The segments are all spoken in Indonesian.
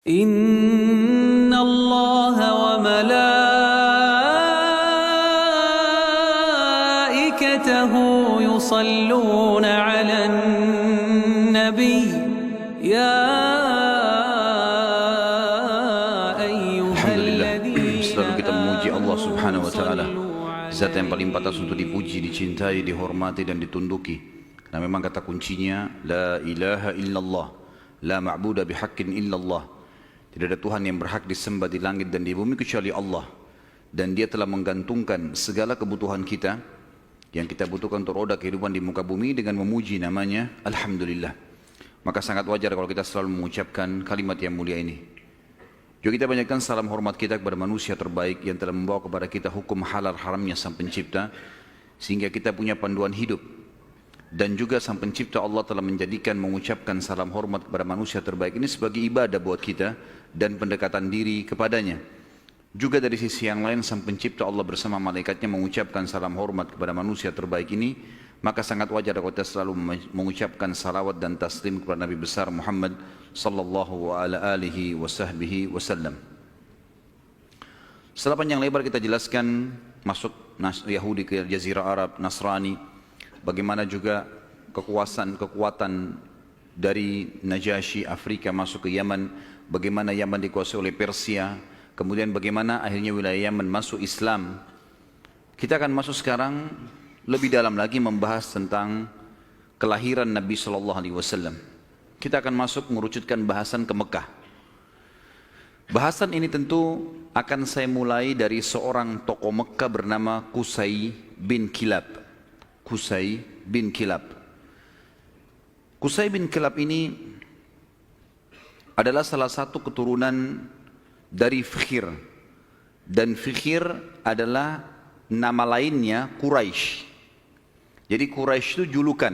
Inna Allah wa malaikatahu yusalluna 'alan nabiy ya ayyuhalladzina selalu kita memuji Allah Subhanahu wa taala, zat yang paling pantas untuk dipuji, dicintai, dihormati dan ditunduki. Karena memang kata kuncinya la ilaha illallah, la ma'budu bihaqqin illallah. Tidak ada Tuhan yang berhak disembah di langit dan di bumi kecuali Allah. Dan Dia telah menggantungkan segala kebutuhan kita yang kita butuhkan untuk roda kehidupan di muka bumi dengan memuji namanya Alhamdulillah. Maka sangat wajar kalau kita selalu mengucapkan kalimat yang mulia ini. Juga kita banyakkan salam hormat kita kepada manusia terbaik yang telah membawa kepada kita hukum halal haramnya Sang Pencipta, sehingga kita punya panduan hidup. Dan juga Sang Pencipta Allah telah menjadikan mengucapkan salam hormat kepada manusia terbaik ini sebagai ibadah buat kita dan pendekatan diri kepadanya. Juga dari sisi yang lain Sang Pencipta Allah bersama malaikatnya mengucapkan salam hormat kepada manusia terbaik ini. Maka sangat wajar kalau kita selalu mengucapkan salawat dan taslim kepada Nabi besar Muhammad sallallahu alaihi wasallam. Setelah panjang lebar kita jelaskan masuk Yahudi ke Jazirah Arab, Nasrani, bagaimana juga kekuatan dari Najasyi Afrika masuk ke Yaman, bagaimana Yaman dikuasai oleh Persia, kemudian bagaimana akhirnya wilayah Yaman masuk Islam. Kita akan masuk sekarang lebih dalam lagi membahas tentang kelahiran Nabi Sallallahu Alaihi Wasallam. Kita akan masuk mengerucutkan bahasan ke Mekah. Bahasan ini tentu akan saya mulai dari seorang tokoh Mekah bernama Qusay bin Kilab. Qusay bin Kilab. Qusay bin Kilab ini adalah salah satu keturunan dari Fikhir. Dan Fikhir adalah nama lainnya Quraisy. Jadi Quraisy itu julukan.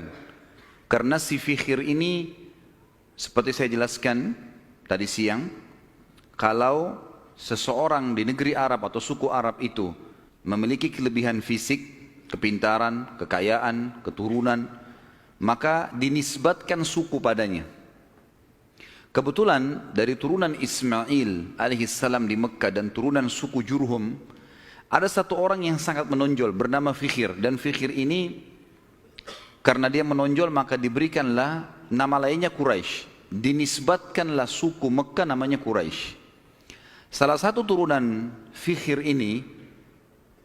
Karena si Fikhir ini seperti saya jelaskan tadi siang, kalau seseorang di negeri Arab atau suku Arab itu memiliki kelebihan fisik, kepintaran, kekayaan, keturunan, maka dinisbatkan suku padanya. Kebetulan dari turunan Ismail alaihissalam di Mekah dan turunan suku Jurhum, ada satu orang yang sangat menonjol bernama Fikhir. Dan Fikhir ini karena dia menonjol maka diberikanlah nama lainnya Quraisy. Dinisbatkanlah suku Mekah namanya Quraisy. Salah satu turunan Fikhir ini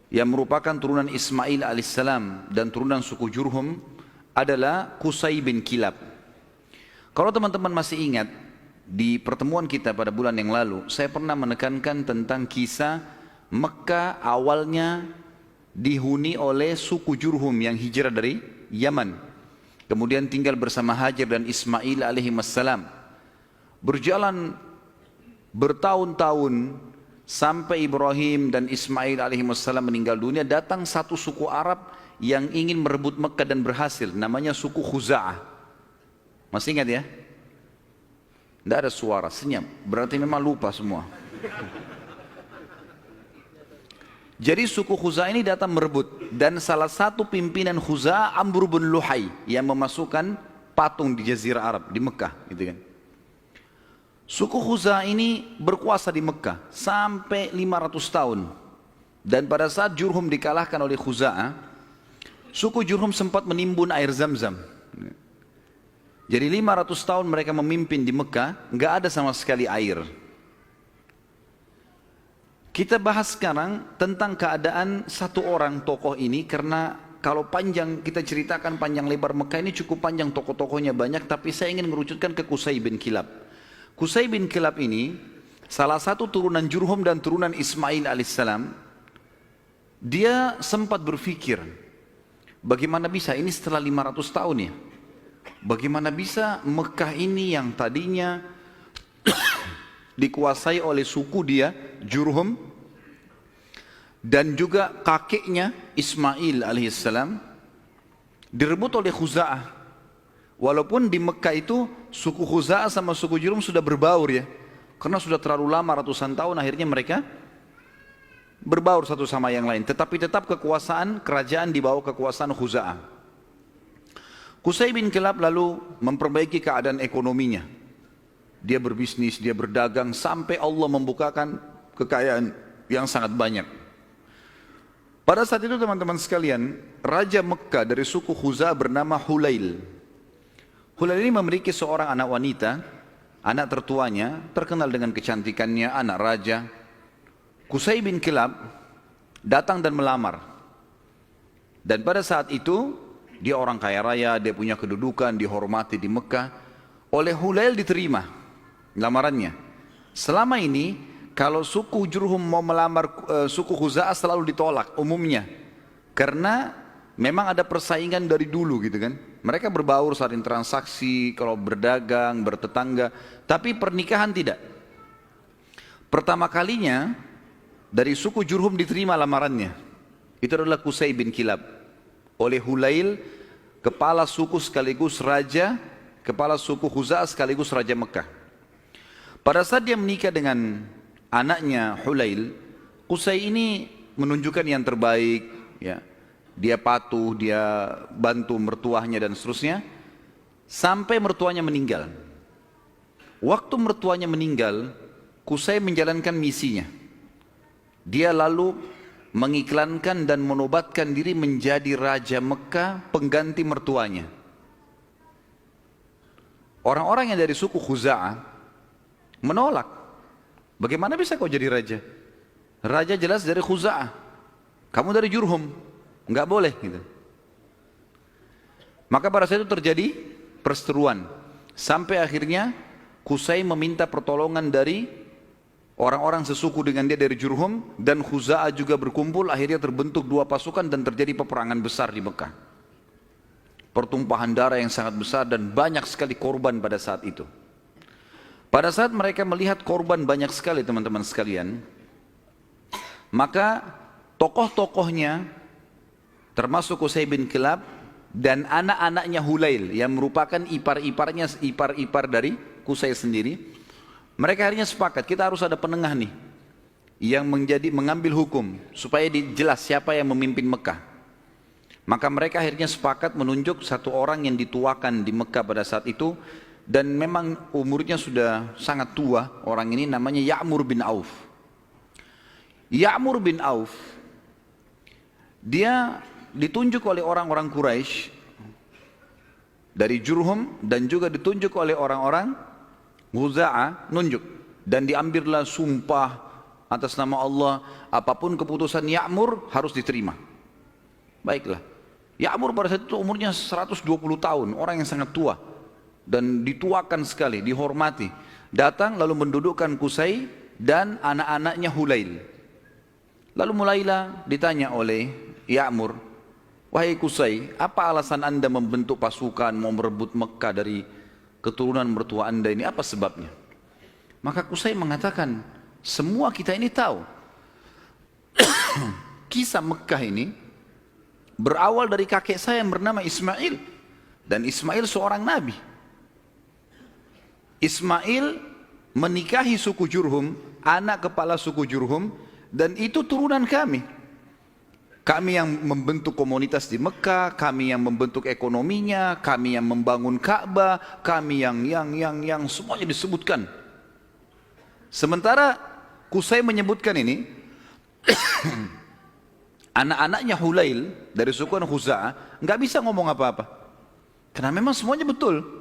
yang merupakan turunan Ismail alaihissalam dan turunan suku Jurhum adalah Qusay bin Kilab. Kalau teman-teman masih ingat, di pertemuan kita pada bulan yang lalu, saya pernah menekankan tentang kisah Mekah awalnya dihuni oleh suku Jurhum yang hijrah dari Yaman. Kemudian tinggal bersama Hajar dan Ismail alaihissalam. Berjalan bertahun-tahun sampai Ibrahim dan Ismail alaihissalam meninggal dunia, datang satu suku Arab yang ingin merebut Mekah dan berhasil, namanya suku Khuza'ah. Masih ingat ya? Tidak ada suara, senyap, berarti memang lupa semua. Jadi suku Khuza'ah ini datang merebut, dan salah satu pimpinan Khuza'ah Amr bin Luhai yang memasukkan patung di Jazirah Arab, di Mekah gitu kan. Suku Khuza'ah ini berkuasa di Mekah sampai 500 tahun. Dan pada saat Jurhum dikalahkan oleh Khuza'ah, suku Jurhum sempat menimbun air Zam-Zam. Jadi 500 tahun mereka memimpin di Mekah, nggak ada sama sekali air. Kita bahas sekarang tentang keadaan satu orang tokoh ini, karena kalau panjang kita ceritakan panjang lebar Mekah ini cukup panjang, tokoh-tokohnya banyak, tapi saya ingin mengerucutkan ke Qusay bin Kilab. Qusay bin Kilab ini salah satu turunan Jurhum dan turunan Ismail alaihissalam. Dia sempat berpikir, bagaimana bisa ini setelah 500 tahun ya? Bagaimana bisa Mekah ini yang tadinya dikuasai oleh suku dia, Jurhum, dan juga kakeknya Ismail alaihissalam, direbut oleh Khuza'ah. Walaupun di Mekah itu suku Khuza'ah sama suku Jurhum sudah berbaur ya, karena sudah terlalu lama ratusan tahun, akhirnya mereka berbaur satu sama yang lain. Tetapi tetap kekuasaan kerajaan di bawah kekuasaan Khuza'ah. Qusay bin Kilab lalu memperbaiki keadaan ekonominya. dia berbisnis, dia berdagang, sampai Allah membukakan kekayaan yang sangat banyak. Pada saat itu teman-teman sekalian, Raja Mekah dari suku Khuza'ah bernama Hulail. Hulail ini memiliki seorang anak wanita, anak tertuanya, terkenal dengan kecantikannya, anak raja. Qusay bin Kilab datang dan melamar. Dan pada saat itu, dia orang kaya raya, dia punya kedudukan, dihormati di Mekah. Oleh Hulail diterima lamarannya. Selama ini, kalau suku Jurhum mau melamar suku Khuza'ah selalu ditolak umumnya. Karena memang ada persaingan dari dulu gitu kan. Mereka berbaur saling transaksi, kalau berdagang, bertetangga. Tapi pernikahan tidak. Pertama kalinya dari suku Jurhum diterima lamarannya. Itu adalah Qusay bin Kilab. Oleh Hulail, kepala suku sekaligus raja, kepala suku Khuza'ah sekaligus raja Mekah. Pada saat dia menikah dengan anaknya Hulail, Qusay ini menunjukkan yang terbaik, ya. Dia patuh, dia bantu mertuanya dan seterusnya, sampai mertuanya meninggal. Waktu mertuanya meninggal, Qusay menjalankan misinya. Dia lalu mengiklankan dan menobatkan diri menjadi Raja Mekah pengganti mertuanya. Orang-orang yang dari suku Khuza'ah menolak. Bagaimana bisa kau jadi raja? Raja jelas dari Khuza'ah. Kamu dari Jurhum. Enggak boleh gitu. Maka pada saat itu terjadi perseteruan. Sampai akhirnya Qusay meminta pertolongan dari orang-orang sesuku dengan dia dari Jurhum. Dan Khuza'ah juga berkumpul. Akhirnya terbentuk dua pasukan dan terjadi peperangan besar di Mekah. Pertumpahan darah yang sangat besar dan banyak sekali korban pada saat itu. Pada saat mereka melihat korban banyak sekali teman-teman sekalian, maka tokoh-tokohnya termasuk Qusay bin Kilab dan anak-anaknya Hulail yang merupakan ipar-ipar dari Qusay sendiri, mereka akhirnya sepakat kita harus ada penengah nih yang mengambil hukum supaya dijelas siapa yang memimpin Mekah. Maka mereka akhirnya sepakat menunjuk satu orang yang dituakan di Mekah pada saat itu. Dan memang umurnya sudah sangat tua, orang ini namanya Ya'mur bin Auf. Ya'mur bin Auf, dia ditunjuk oleh orang-orang Quraisy dari Jurhum dan juga ditunjuk oleh orang-orang Khuza'ah, nunjuk. Dan diambillah sumpah atas nama Allah, apapun keputusan Ya'mur harus diterima. Baiklah, Ya'mur pada saat itu umurnya 120 tahun, orang yang sangat tua. Dan dituakan sekali, dihormati. Datang lalu mendudukkan Qusay dan anak-anaknya Hulail. Lalu mulailah ditanya oleh Ya'mur, wahai Qusay, apa alasan anda membentuk pasukan mau merebut Mekah dari keturunan mertua anda ini, apa sebabnya? Maka Qusay mengatakan, semua kita ini tahu kisah Mekah ini berawal dari kakek saya yang bernama Ismail. Dan Ismail seorang nabi. Ismail menikahi suku Jurhum, anak kepala suku Jurhum, dan itu turunan kami. Kami yang membentuk komunitas di Mekah, kami yang membentuk ekonominya, kami yang membangun Ka'bah, kami yang semuanya disebutkan. Sementara Qusay menyebutkan ini, anak-anaknya Hulail dari suku Khuza'ah nggak bisa ngomong apa-apa, karena memang semuanya betul.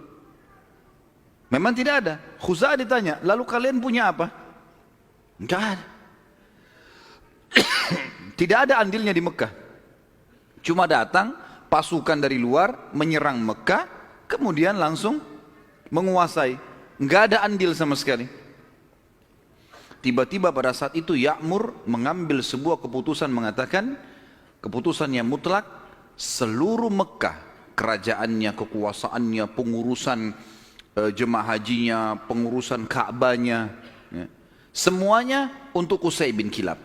Memang tidak ada. Khuza'ah ditanya, lalu kalian punya apa? Enggak ada. Tidak ada andilnya di Mekah. Cuma datang pasukan dari luar menyerang Mekah, kemudian langsung menguasai. Enggak ada andil sama sekali. Tiba-tiba pada saat itu Ya'mur mengambil sebuah keputusan, mengatakan keputusan yang mutlak, seluruh Mekah, kerajaannya, kekuasaannya, pengurusan jemaah hajinya, pengurusan Ka'bahnya, ya, semuanya untuk Qusay bin Kilab.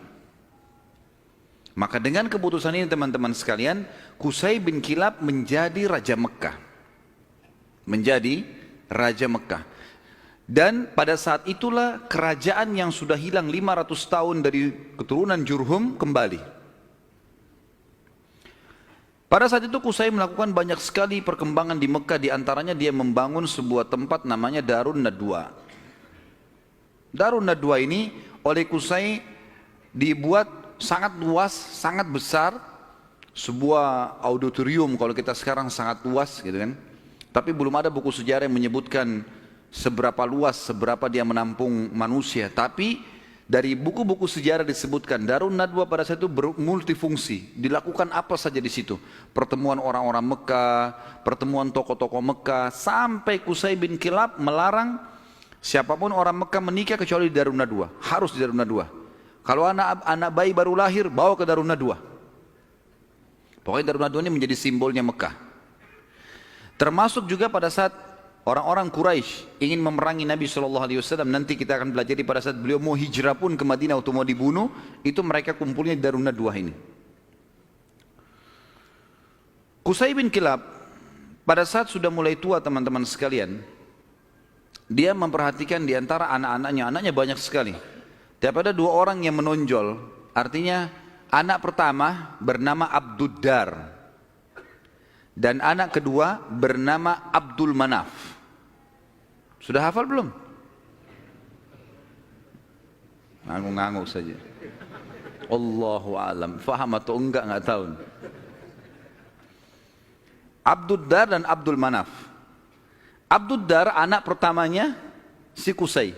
Maka dengan keputusan ini teman-teman sekalian, Qusay bin Kilab menjadi Raja Mekah. Menjadi Raja Mekah. Dan pada saat itulah kerajaan yang sudah hilang 500 tahun dari keturunan Jurhum kembali. Pada saat itu Qusay melakukan banyak sekali perkembangan di Mekah, di antaranya dia membangun sebuah tempat namanya Darun Nadwa. Darun Nadwa ini oleh Qusay dibuat sangat luas, sangat besar, sebuah auditorium kalau kita sekarang sangat luas gitu kan. Tapi belum ada buku sejarah yang menyebutkan seberapa luas, seberapa dia menampung manusia. Tapi dari buku-buku sejarah disebutkan Darun Nadwa pada saat itu multifungsi. Dilakukan apa saja di situ. Pertemuan orang-orang Mekah, pertemuan tokoh-tokoh Mekah, sampai Qusay bin Kilab melarang siapapun orang Mekah menikah kecuali di Darun Nadwa. Harus di Darun Nadwa. Kalau anak bayi baru lahir, bawa ke Darun Nadwa. Pokoknya Darun Nadwa ini menjadi simbolnya Mekah. Termasuk juga pada saat orang-orang Quraisy ingin memerangi Nabi SAW, nanti kita akan belajar pada saat beliau mau hijrah pun ke Madinah atau mau dibunuh, itu mereka kumpulnya di Darun Nadwa ini. Qusay bin Kilab pada saat sudah mulai tua teman-teman sekalian, dia memperhatikan di antara anaknya banyak sekali. Tapi ada dua orang yang menonjol, artinya anak pertama bernama Abduddar. Dan anak kedua bernama Abdul Manaf. Sudah hafal belum? Ngangguk-ngangguk saja. Allahu a'lam. Faham atau enggak tahu. Abduddar dan Abdul Manaf. Abduddar anak pertamanya si Qusay.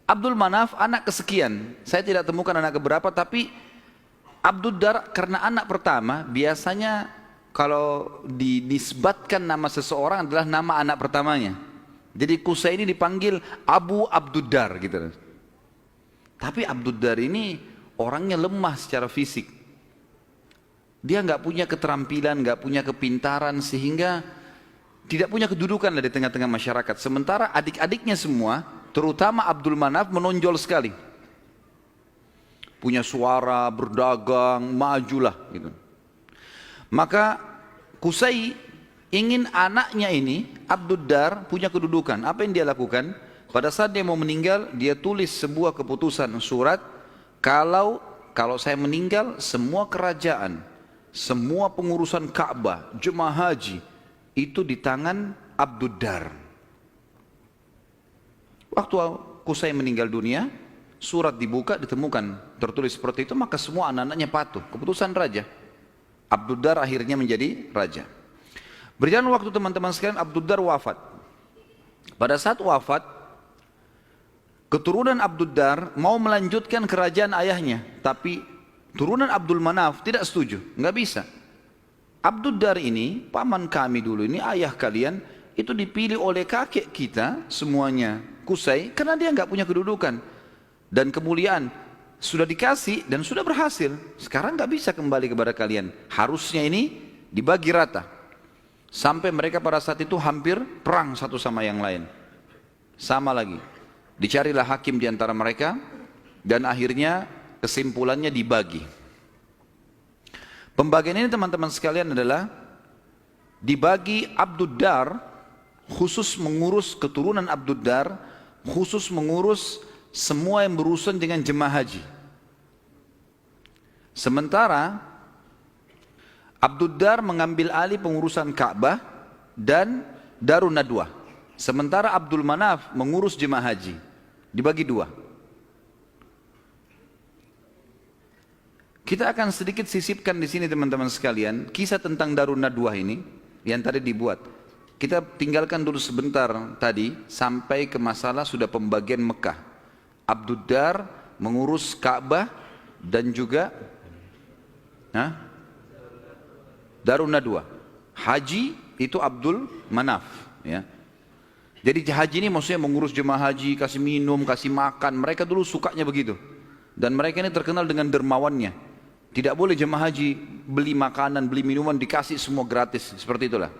Abdul Manaf anak kesekian. Saya tidak temukan anak keberapa, tapi Abduddar karena anak pertama biasanya kalau dinisbatkan nama seseorang adalah nama anak pertamanya. Jadi Qusay ini dipanggil Abu Abduddar gitu. Tapi Abduddar ini orangnya lemah secara fisik. Dia nggak punya keterampilan, nggak punya kepintaran, sehingga tidak punya kedudukan di tengah-tengah masyarakat. Sementara adik-adiknya semua, terutama Abdul Manaf, menonjol sekali. Punya suara, berdagang, majulah gitu. Maka Qusay ingin anaknya ini, Abduddar, punya kedudukan. Apa yang dia lakukan? Pada saat dia mau meninggal, dia tulis sebuah keputusan surat, kalau saya meninggal, semua kerajaan, semua pengurusan Ka'bah, jemaah haji, itu di tangan Abduddar. Waktu Qusay meninggal dunia, surat dibuka, ditemukan tertulis seperti itu, maka semua anak-anaknya patuh. Keputusan raja. Abduddar akhirnya menjadi raja. Berjalan waktu teman-teman sekalian, Abduddar wafat. Pada saat wafat, keturunan Abduddar mau melanjutkan kerajaan ayahnya, tapi turunan Abdul Manaf tidak setuju, nggak bisa. Abduddar ini, paman kami dulu ini, ayah kalian, itu dipilih oleh kakek kita semuanya, Qusay, karena dia nggak punya kedudukan dan kemuliaan. Sudah dikasih dan sudah berhasil. Sekarang nggak bisa kembali kepada kalian. Harusnya ini dibagi rata. Sampai mereka pada saat itu hampir perang satu sama yang lain. Sama lagi. Dicarilah hakim di antara mereka dan akhirnya kesimpulannya dibagi. Pembagian ini teman-teman sekalian adalah dibagi Abduddar khusus mengurus keturunan Abduddar, khusus mengurus semua yang berurusan dengan jemaah haji. Sementara Abduddar mengambil alih pengurusan Ka'bah dan Darun Nadwa. Sementara Abdul Manaf mengurus jemaah haji. Dibagi dua. Kita akan sedikit sisipkan di sini teman-teman sekalian kisah tentang Darun Nadwa ini yang tadi dibuat. Kita tinggalkan dulu sebentar tadi sampai ke masalah sudah pembagian Mekah. Abduddar mengurus Ka'bah dan juga Darun Nadwa. Haji itu Abdul Manaf, ya. Jadi haji ini maksudnya mengurus jemaah haji, kasih minum, kasih makan. Mereka dulu sukanya begitu. Dan mereka ini terkenal dengan dermawannya. Tidak boleh jemaah haji beli makanan, beli minuman, dikasih semua gratis. Seperti itulah.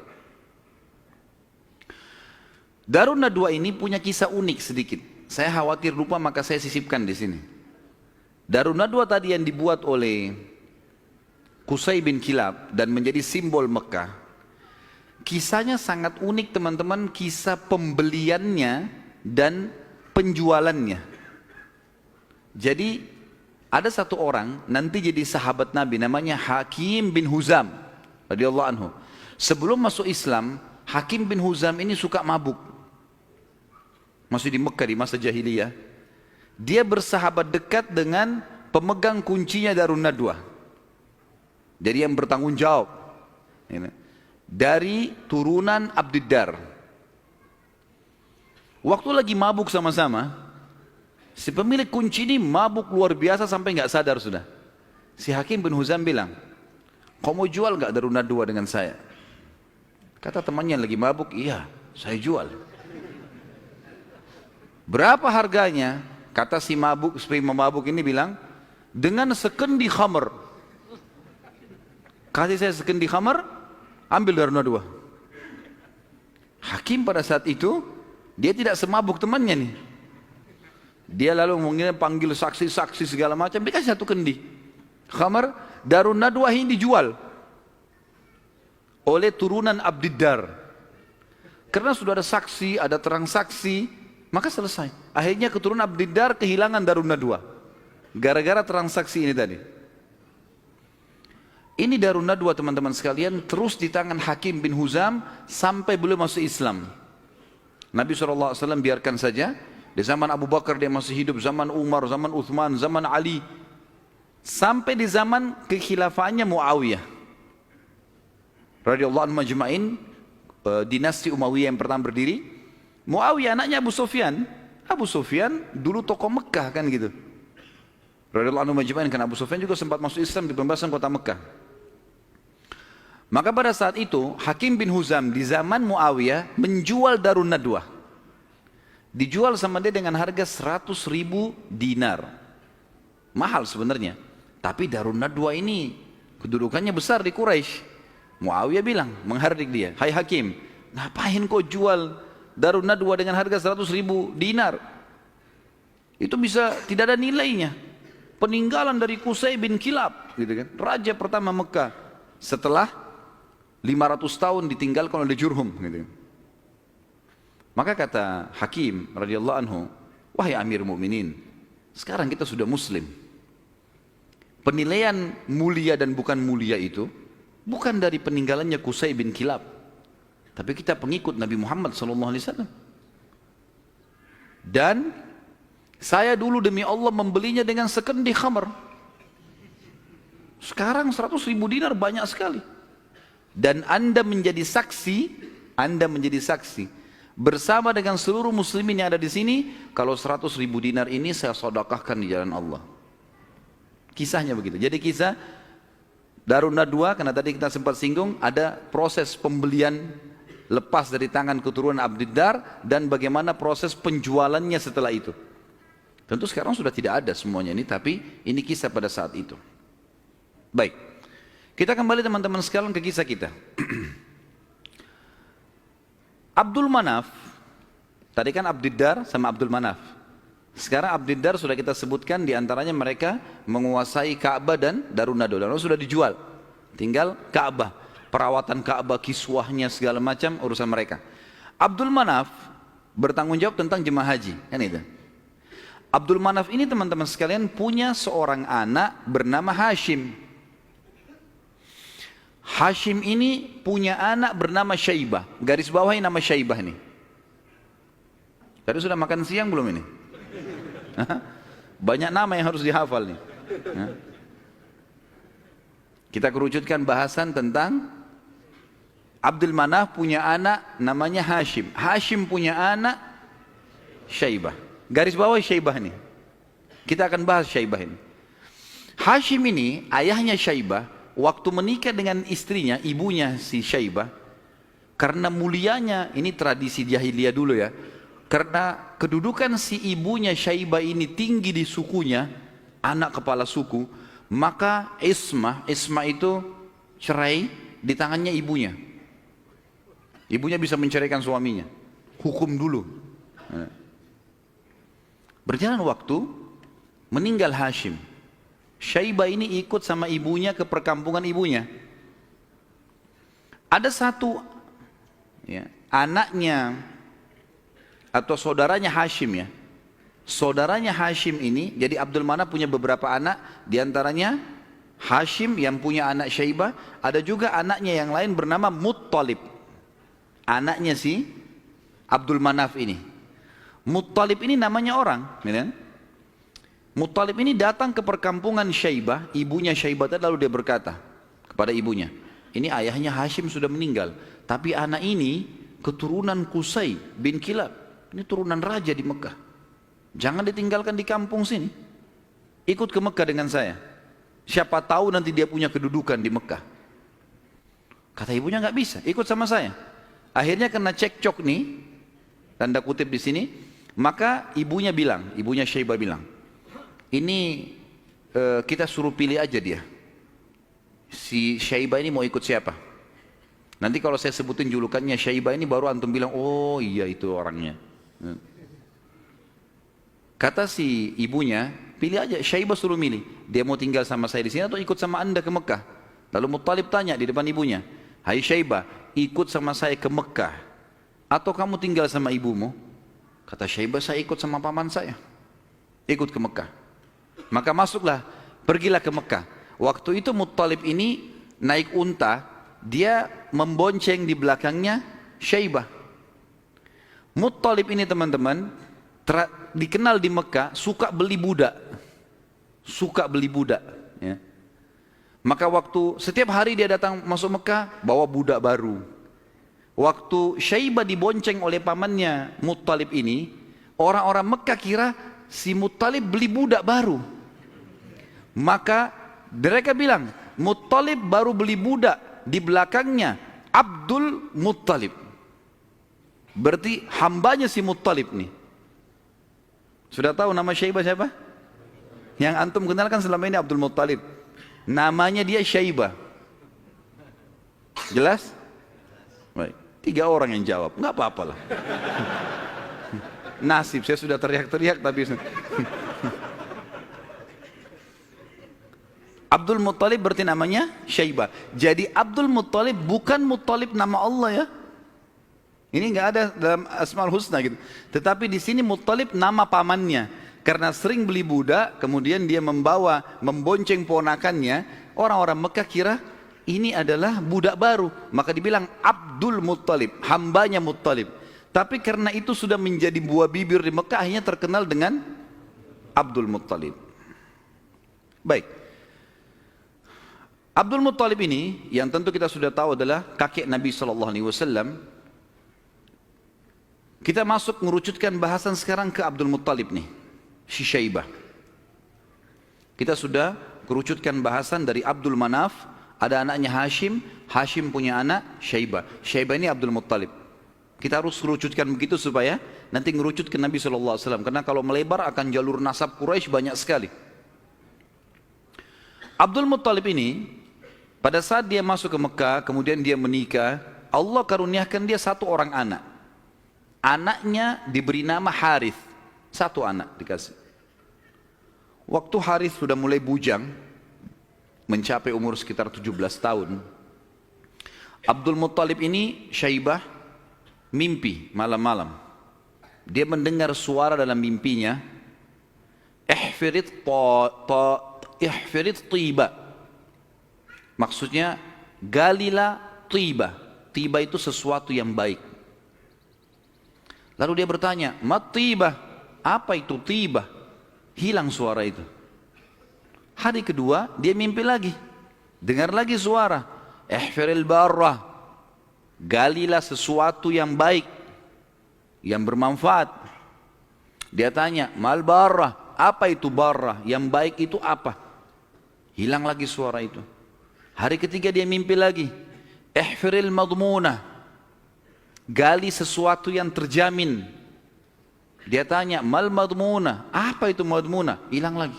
Darun Nadwa ini punya kisah unik sedikit. Saya khawatir lupa, maka saya sisipkan di sini. Darun Nadwa tadi yang dibuat oleh Qusay bin Kilab dan menjadi simbol Mekah. Kisahnya sangat unik teman-teman, kisah pembeliannya dan penjualannya. Jadi ada satu orang nanti jadi sahabat Nabi namanya Hakim bin Huzam radhiyallahu anhu. Sebelum masuk Islam, Hakim bin Huzam ini suka mabuk. Masih di Mekah di masa jahiliyah. dia bersahabat dekat dengan pemegang kuncinya Darun Nadwa. Jadi yang bertanggung jawab. Dari turunan Abdiddar. Waktu lagi mabuk sama-sama, si pemilik kunci ini mabuk luar biasa sampai nggak sadar sudah. Si Hakim bin Huzam bilang, kau mau jual nggak Darun Nadwa dengan saya? Kata temannya yang lagi mabuk, iya saya jual. Berapa harganya? Kata si mabuk ini bilang, dengan sekendi khamr. Kasih saya sekendi khamr, ambil Darun Nadwa. Hakim pada saat itu, dia tidak semabuk temannya nih. Dia lalu mungkin panggil saksi-saksi segala macam, dikasih satu kendi khamr. Darun Nadwa ini dijual oleh turunan Abdiddar. Karena sudah ada saksi, ada terang saksi, maka selesai. Akhirnya keturunan Abdiddar kehilangan Darun Nadwa gara-gara transaksi ini tadi. Ini Darun Nadwa teman-teman sekalian terus di tangan Hakim bin Huzam sampai beliau masuk Islam. Nabi SAW biarkan saja. Di zaman Abu Bakar dia masih hidup, zaman Umar, zaman Uthman, zaman Ali, sampai di zaman kekhilafaannya Muawiyah radhiyallahu anhu majma'in, dinasti Umayyah yang pertama berdiri. Muawiyah anaknya Abu Sufyan. Abu Sufyan dulu tokoh Mekah kan gitu. Radhiyallahu anhu majma'in, kan Abu Sufyan juga sempat masuk Islam di pembebasan kota Mekah. Maka pada saat itu Hakim bin Huzam di zaman Muawiyah menjual Darun Nadwa. Dijual sama dia dengan harga 100.000 dinar. Mahal sebenarnya. Tapi Darun Nadwa ini kedudukannya besar di Quraisy. Muawiyah bilang, menghardik dia, hai Hakim, ngapain kau jual Darun Nadwa dengan harga 100.000 dinar? Itu bisa tidak ada nilainya. Peninggalan dari Qusay bin Kilab, gitu kan? Raja pertama Mekah setelah 500 tahun ditinggalkan oleh Jurhum, gitu kan? Maka kata Hakim radhiyallahu anhu, wahai Amir Mukminin, sekarang kita sudah Muslim. Penilaian mulia dan bukan mulia itu bukan dari peninggalannya Qusay bin Kilab, tapi kita pengikut Nabi Muhammad SAW. Dan saya dulu demi Allah membelinya dengan sekendi khamr. Sekarang 100.000 dinar banyak sekali. Dan Anda menjadi saksi bersama dengan seluruh muslimin yang ada di sini, kalau 100.000 dinar ini saya sedekahkan di jalan Allah. Kisahnya begitu. Jadi kisah Darun Nadwa, karena tadi kita sempat singgung, ada proses pembelian lepas dari tangan keturunan Abdiddar dan bagaimana proses penjualannya setelah itu. Tentu sekarang sudah tidak ada semuanya ini, tapi ini kisah pada saat itu. Baik, kita kembali teman-teman sekalian ke kisah kita. Abdul Manaf, tadi kan Abdiddar sama Abdul Manaf. Sekarang Abdiddar sudah kita sebutkan, diantaranya mereka menguasai Ka'bah dan Darun Nadwa. Lalu sudah dijual, tinggal Ka'bah, perawatan Ka'bah, kiswahnya segala macam urusan mereka. Abdul Manaf bertanggung jawab tentang jemaah haji, kan itu. Abdul Manaf ini teman-teman sekalian punya seorang anak bernama Hashim. Hashim ini punya anak bernama Syaibah. Garis bawahi nama Syaibah ini. Tadi sudah makan siang belum ini? Banyak nama yang harus dihafal nih. Kita kerucutkan bahasan tentang Abdul Manaf punya anak namanya Hashim. Hashim punya anak Syaibah. Garis bawahi Syaibah ini. Kita akan bahas Syaibah ini. Hashim ini ayahnya Syaibah, waktu menikah dengan istrinya, ibunya si Syaibah, karena mulianya, ini tradisi jahiliyah dulu ya, karena kedudukan si ibunya Syaibah ini tinggi di sukunya, anak kepala suku, maka Ismah itu cerai di tangannya ibunya. Ibunya bisa menceraikan suaminya, hukum dulu. Berjalan waktu, meninggal Hashim. Syaibah ini ikut sama ibunya ke perkampungan ibunya. Ada satu ya, anaknya atau saudaranya Hashim ya. Saudaranya Hashim ini, jadi Abdul Manaf punya beberapa anak, diantaranya Hashim yang punya anak Syaibah, ada juga anaknya yang lain bernama Muttalib. Anaknya si Abdul Manaf ini. Muttalib ini namanya orang, ya. Muttalib ini datang ke perkampungan Syaibah, ibunya Syaibah tadi, lalu dia berkata kepada ibunya, ini ayahnya Hashim sudah meninggal, tapi anak ini keturunan Qusay bin Kilab, ini turunan raja di Mekah. Jangan ditinggalkan di kampung sini. Ikut ke Mekah dengan saya. Siapa tahu nanti dia punya kedudukan di Mekah. Kata ibunya nggak bisa, ikut sama saya. Akhirnya kena cekcok nih, tanda kutip di sini. Maka ibunya Syaibah bilang, ini kita suruh pilih aja dia. Si Syaibah ini mau ikut siapa? Nanti kalau saya sebutin julukannya Syaibah ini baru antum bilang, oh iya itu orangnya. Kata si ibunya, pilih aja, Syaibah suruh milih. Dia mau tinggal sama saya di sini atau ikut sama anda ke Mekah? Lalu Muttalib tanya di depan ibunya, hai Syaibah, ikut sama saya ke Mekah atau kamu tinggal sama ibumu? Kata Syaibah, saya ikut sama paman saya. Ikut ke Mekah. Maka masuklah, pergilah ke Mekah. Waktu itu Muttalib ini naik unta, dia membonceng di belakangnya Syaibah. Muttalib ini teman-teman, dikenal di Mekah suka beli budak, ya. Maka waktu setiap hari dia datang masuk Mekah bawa budak baru. Waktu Syaibah dibonceng oleh pamannya Muttalib ini, orang-orang Mekah kira si Muttalib beli budak baru. Maka mereka bilang Muttalib baru beli budak, di belakangnya Abdul Muttalib, berarti hambanya si Muttalib nih. Sudah tahu nama Syaibah siapa? Yang antum kenalkan selama ini Abdul Muttalib. Namanya dia Syaibah. Jelas? Baik. 3 orang yang jawab, nggak apa-apalah. Nasib, saya sudah teriak-teriak tapi Abdul Muttalib berarti namanya Syaibah. Jadi Abdul Muttalib bukan Muttalib nama Allah ya. Ini nggak ada dalam Asmaul Husna gitu. Tetapi di sini Muttalib nama pamannya. Karena sering beli budak, kemudian dia membonceng ponakannya. Orang-orang Mekah kira ini adalah budak baru. Maka dibilang Abdul Muttalib, hambanya Muttalib. Tapi karena itu sudah menjadi buah bibir di Mekah, akhirnya terkenal dengan Abdul Muttalib. Baik. Abdul Muttalib ini, yang tentu kita sudah tahu adalah kakek Nabi SAW. Kita masuk mengerucutkan bahasan sekarang ke Abdul Muttalib nih, si Syaibah. Kita sudah kerucutkan bahasan dari Abdul Manaf, ada anaknya Hashim, Hashim punya anak Syaibah. Syaibah ini Abdul Muttalib. Kita harus kerucutkan begitu supaya nanti ngerucut ke Nabi SAW. Karena kalau melebar akan jalur nasab Quraisy banyak sekali. Abdul Muttalib ini, pada saat dia masuk ke Mekah, kemudian dia menikah, Allah karuniakan dia 1 orang anak. Anaknya diberi nama Harith, 1 anak dikasih. Waktu Harith sudah mulai bujang, mencapai umur sekitar 17 tahun, Abdul Muttalib ini, Syaibah, mimpi malam-malam. Dia mendengar suara dalam mimpinya, ihfirit tiba. Maksudnya, galilah tiba. Tiba itu sesuatu yang baik. Lalu dia bertanya, mat tiba, apa itu tiba? Hilang suara itu. Hari kedua dia mimpi lagi, dengar lagi suara, ihfiril barrah, galilah sesuatu yang baik, yang bermanfaat. Dia tanya, mal barrah, apa itu barrah? Yang baik itu apa? Hilang lagi suara itu. Hari ketiga dia mimpi lagi, ihfiril madmunah, gali sesuatu yang terjamin. Dia tanya, mal madmunah, apa itu madmunah? Hilang lagi.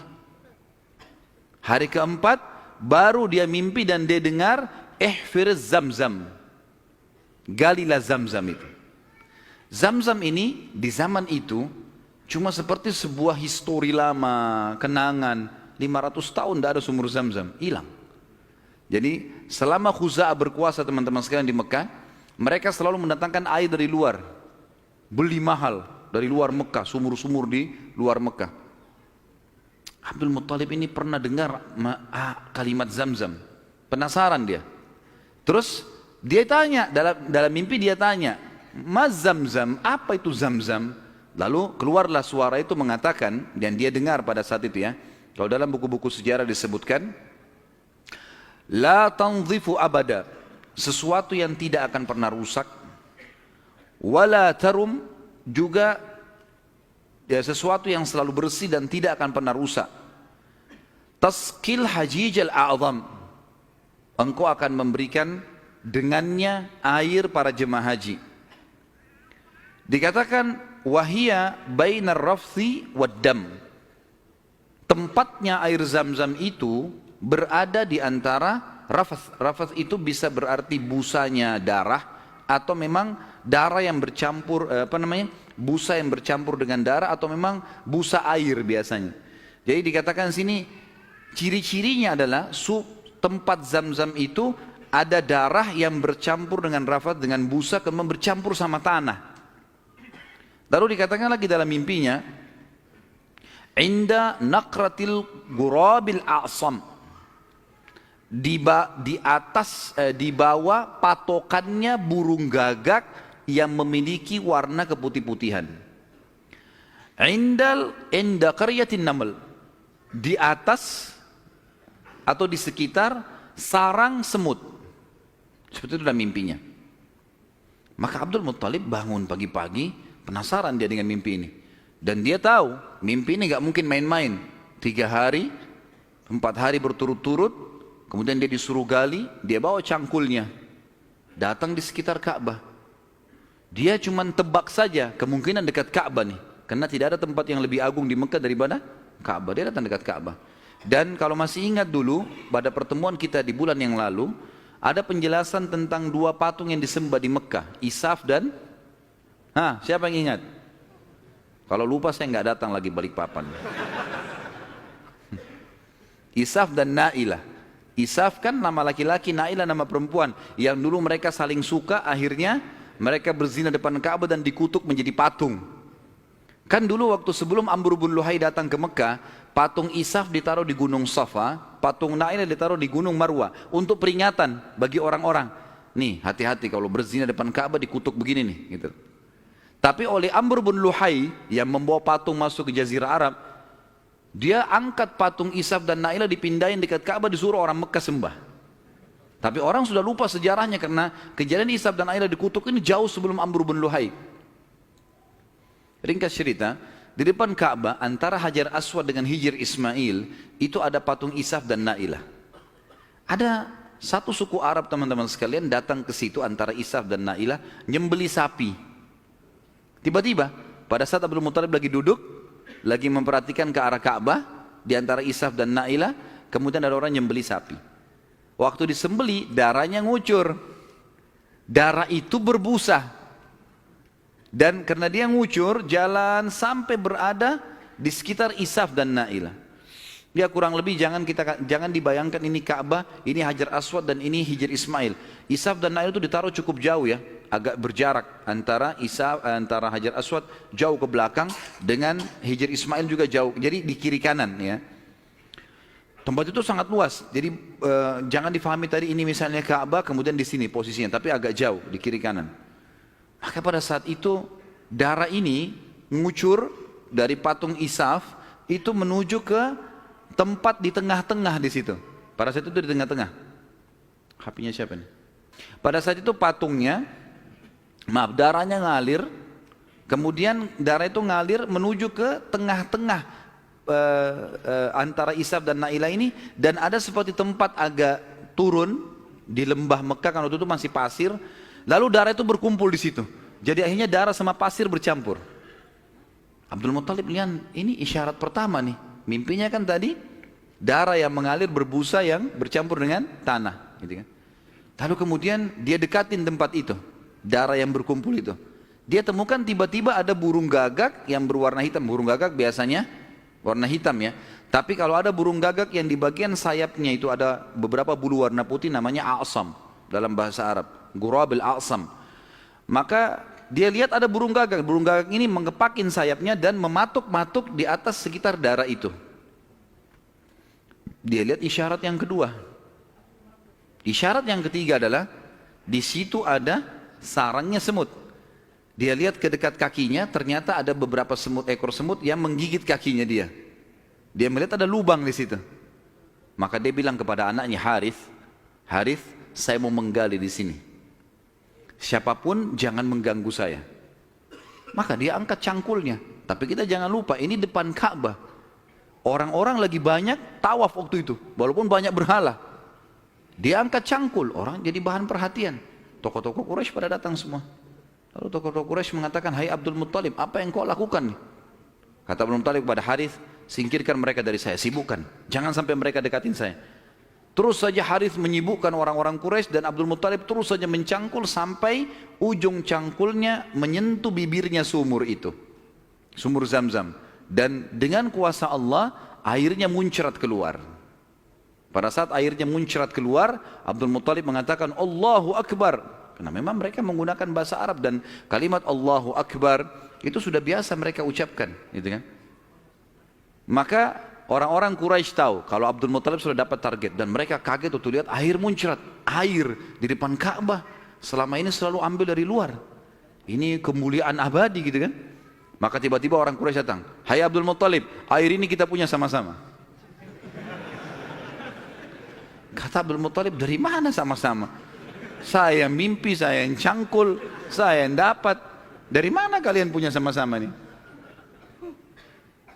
Hari keempat baru dia mimpi dan dia dengar ihfiriz zamzam, galilah zamzam itu. Zamzam ini di zaman itu cuma seperti sebuah histori lama, kenangan. 500 tahun tidak ada sumur zamzam, hilang. Jadi selama Khuza'ah berkuasa teman-teman sekalian di Mekah, mereka selalu mendatangkan air dari luar, beli mahal dari luar Mekah, sumur-sumur di luar Mekah. Abdul Muttalib ini pernah dengar kalimat Zamzam, penasaran dia. Terus dia tanya, dalam mimpi dia tanya, Mas Zamzam, apa itu Zamzam? Lalu keluarlah suara itu mengatakan, dan dia dengar pada saat itu ya, kalau dalam buku-buku sejarah disebutkan, la tanzifu abada, sesuatu yang tidak akan pernah rusak, wala tarum, juga ya, sesuatu yang selalu bersih dan tidak akan pernah rusak. Taskil hajij al-a'zam, engkau akan memberikan dengannya air para jemaah haji. Dikatakan wahia bainar rafthi waddam, tempatnya air zam-zam itu berada di antara rafath. Rafath itu bisa berarti busanya darah, atau memang darah yang bercampur, busa yang bercampur dengan darah, atau memang busa air biasanya. Jadi dikatakan sini ciri-cirinya adalah tempat zam-zam itu ada darah yang bercampur dengan rafath, dengan busa, kemudian bercampur sama tanah. Lalu dikatakan lagi dalam mimpinya, inda naqratil gurabil a'sam, di atas, di bawah patokannya burung gagak yang memiliki warna keputih-putihan. Inda qaryatin naml, di atas atau di sekitar sarang semut. Seperti itu dalam mimpinya. Maka Abdul Muttalib bangun pagi-pagi, penasaran dia dengan mimpi ini. Dan dia tahu mimpi ini gak mungkin main-main. 3 hari, 4 hari berturut-turut, kemudian dia disuruh gali, dia bawa cangkulnya, datang di sekitar Ka'bah. Dia cuma tebak saja kemungkinan dekat Ka'bah nih, karena tidak ada tempat yang lebih agung di Mekah daripada Ka'bah. Dia datang dekat Ka'bah. Dan kalau masih ingat dulu pada pertemuan kita di bulan yang lalu, ada penjelasan tentang 2 patung yang disembah di Mekah, Isaf dan siapa yang ingat? Kalau lupa saya nggak datang lagi Balikpapan. Isaf dan Nailah. Isaf kan nama laki-laki, Nailah nama perempuan, yang dulu mereka saling suka, akhirnya mereka berzina depan Ka'bah dan dikutuk menjadi patung. Kan dulu waktu sebelum Amr bin Luhai datang ke Mekah, patung Isaf ditaruh di Gunung Safa, patung Nailah ditaruh di Gunung Marwah, untuk peringatan bagi orang-orang. Nih, hati-hati kalau berzina depan Ka'bah dikutuk begini nih, gitu. Tapi oleh Amr bin Luhai yang membawa patung masuk ke Jazirah Arab, dia angkat patung Isaf dan Nailah, dipindahin dekat Ka'bah, disuruh orang Mekah sembah. Tapi orang sudah lupa sejarahnya karena kejadian Isaf dan Nailah dikutuk ini jauh sebelum Amr bin Luhai. Ringkas cerita, di depan Ka'bah antara Hajar Aswad dengan Hijr Ismail itu ada patung Isaf dan Nailah. Ada satu suku Arab teman-teman sekalian datang ke situ antara Isaf dan Nailah nyembeli sapi. Tiba-tiba pada saat Abdul Muttalib lagi duduk, lagi memperhatikan ke arah Ka'bah di antara Isaf dan Nailah, kemudian ada orang nyembeli sapi. Waktu disembeli darahnya ngucur. Darah itu berbusa. Dan karena dia ngucur, jalan sampai berada di sekitar Isaf dan Nailah. Dia kurang lebih jangan dibayangkan ini Ka'bah, ini Hajar Aswad dan ini Hijr Ismail. Isaf dan Nailah itu ditaruh cukup jauh ya, agak berjarak antara antara Hajar Aswad jauh ke belakang dengan Hijr Ismail juga jauh. Jadi di kiri kanan ya. Tempat itu sangat luas. Jadi jangan difahami tadi ini misalnya Ka'bah kemudian di sini posisinya, tapi agak jauh di kiri kanan. Maka pada saat itu darah ini mengucur dari patung Isaf itu menuju ke tempat di tengah-tengah di situ. Pada saat itu di tengah-tengah. HP-nya siapa nih? Pada saat itu patungnya, darahnya ngalir, kemudian darah itu ngalir menuju ke tengah-tengah antara Isaf dan Nailah ini, dan ada seperti tempat agak turun di lembah Mekah, karena waktu itu masih pasir, lalu darah itu berkumpul di situ. Jadi akhirnya darah sama pasir bercampur. Abdul Muttalib lihat ini isyarat pertama nih. Mimpinya kan tadi darah yang mengalir berbusa yang bercampur dengan tanah, gitu kan. Lalu kemudian dia dekatin tempat itu, darah yang berkumpul itu. Dia temukan tiba-tiba ada burung gagak yang berwarna hitam. Burung gagak biasanya warna hitam ya. Tapi kalau ada burung gagak yang di bagian sayapnya itu ada beberapa bulu warna putih, namanya a'sam dalam bahasa Arab, gurabil a'sam. Maka dia lihat ada burung gagak. Burung gagak ini mengepakin sayapnya dan mematuk-matuk di atas sekitar darah itu. Dia lihat isyarat yang kedua. Isyarat yang ketiga adalah di situ ada sarangnya semut. Dia lihat ke dekat kakinya, ternyata ada beberapa ekor semut yang menggigit kakinya dia. Dia melihat ada lubang di situ. Maka dia bilang kepada anaknya Harith, Harith, saya mau menggali di sini. Siapapun jangan mengganggu saya. Maka dia angkat cangkulnya. Tapi kita jangan lupa, ini depan Ka'bah. Orang-orang lagi banyak tawaf waktu itu, walaupun banyak berhala. Dia angkat cangkul, orang jadi bahan perhatian. Tokoh-tokoh Quraisy pada datang semua. Lalu tokoh-tokoh Quraisy mengatakan, hai Abdul Muttalib, apa yang kau lakukan nih? Kata Abdul Muttalib kepada Harith, singkirkan mereka dari saya, sibukkan. Jangan sampai mereka dekatin saya. Terus saja Harith menyibukkan orang-orang Quraisy dan Abdul Muttalib terus saja mencangkul sampai ujung cangkulnya menyentuh bibirnya sumur itu. Sumur Zam-Zam. Dan dengan kuasa Allah, airnya muncrat keluar. Pada saat airnya muncrat keluar, Abdul Muttalib mengatakan, Allahu Akbar. Karena memang mereka menggunakan bahasa Arab dan kalimat Allahu Akbar itu sudah biasa mereka ucapkan. Gitu kan? Maka orang-orang Quraisy tahu kalau Abdul Muttalib sudah dapat target dan mereka kaget waktu lihat air muncrat, air di depan Ka'bah. Selama ini selalu ambil dari luar. Ini kemuliaan abadi gitu kan. Maka tiba-tiba orang Quraisy datang, hai Abdul Muttalib, air ini kita punya sama-sama. Kata Abdul Muttalib, dari mana sama-sama? Saya mimpi, saya yang cangkul, saya yang dapat. Dari mana kalian punya sama-sama nih?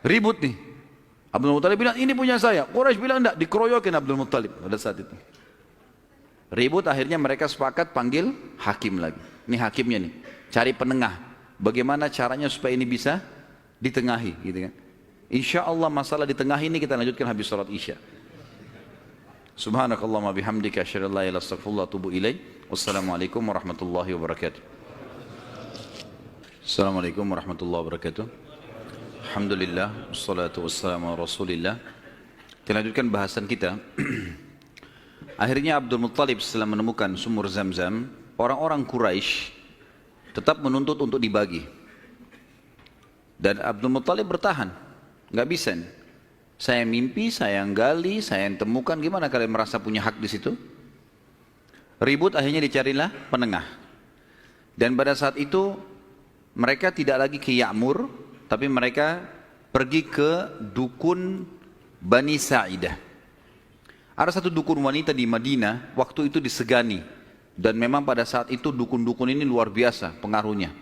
Ribut nih. Abdul Muttalib bilang, ini punya saya. Quraisy bilang enggak, dikeroyokin Abdul Muttalib pada saat itu. Ribut, akhirnya mereka sepakat panggil hakim lagi. Ini hakimnya nih, cari penengah. Bagaimana caranya supaya ini bisa ditengahi, gitu kan? Insya Allah masalah ditengahi ini kita lanjutkan habis salat Isya. Subhanakallahumma bihamdika asyhadu an la ilaha illa anta astaghfiruka wa atubu ilaik. Wassalamualaikum warahmatullahi wabarakatuh. Assalamualaikum warahmatullahi wabarakatuh. Alhamdulillah, wassalatu wassalamu ala Rasulillah. Kita lanjutkan bahasan kita. Akhirnya Abdul Muttalib setelah menemukan sumur Zam-Zam, orang-orang Quraisy tetap menuntut untuk dibagi. Dan Abdul Muttalib bertahan, nggak bisa nih. Saya mimpi, saya yang gali, saya yang temukan. Gimana kalian merasa punya hak di situ? Ribut, akhirnya dicarilah penengah. Dan pada saat itu mereka tidak lagi ke Ya'mur, tapi mereka pergi ke dukun Bani Sa'idah. Ada satu dukun wanita di Madinah, waktu itu disegani. Dan memang pada saat itu dukun-dukun ini luar biasa pengaruhnya.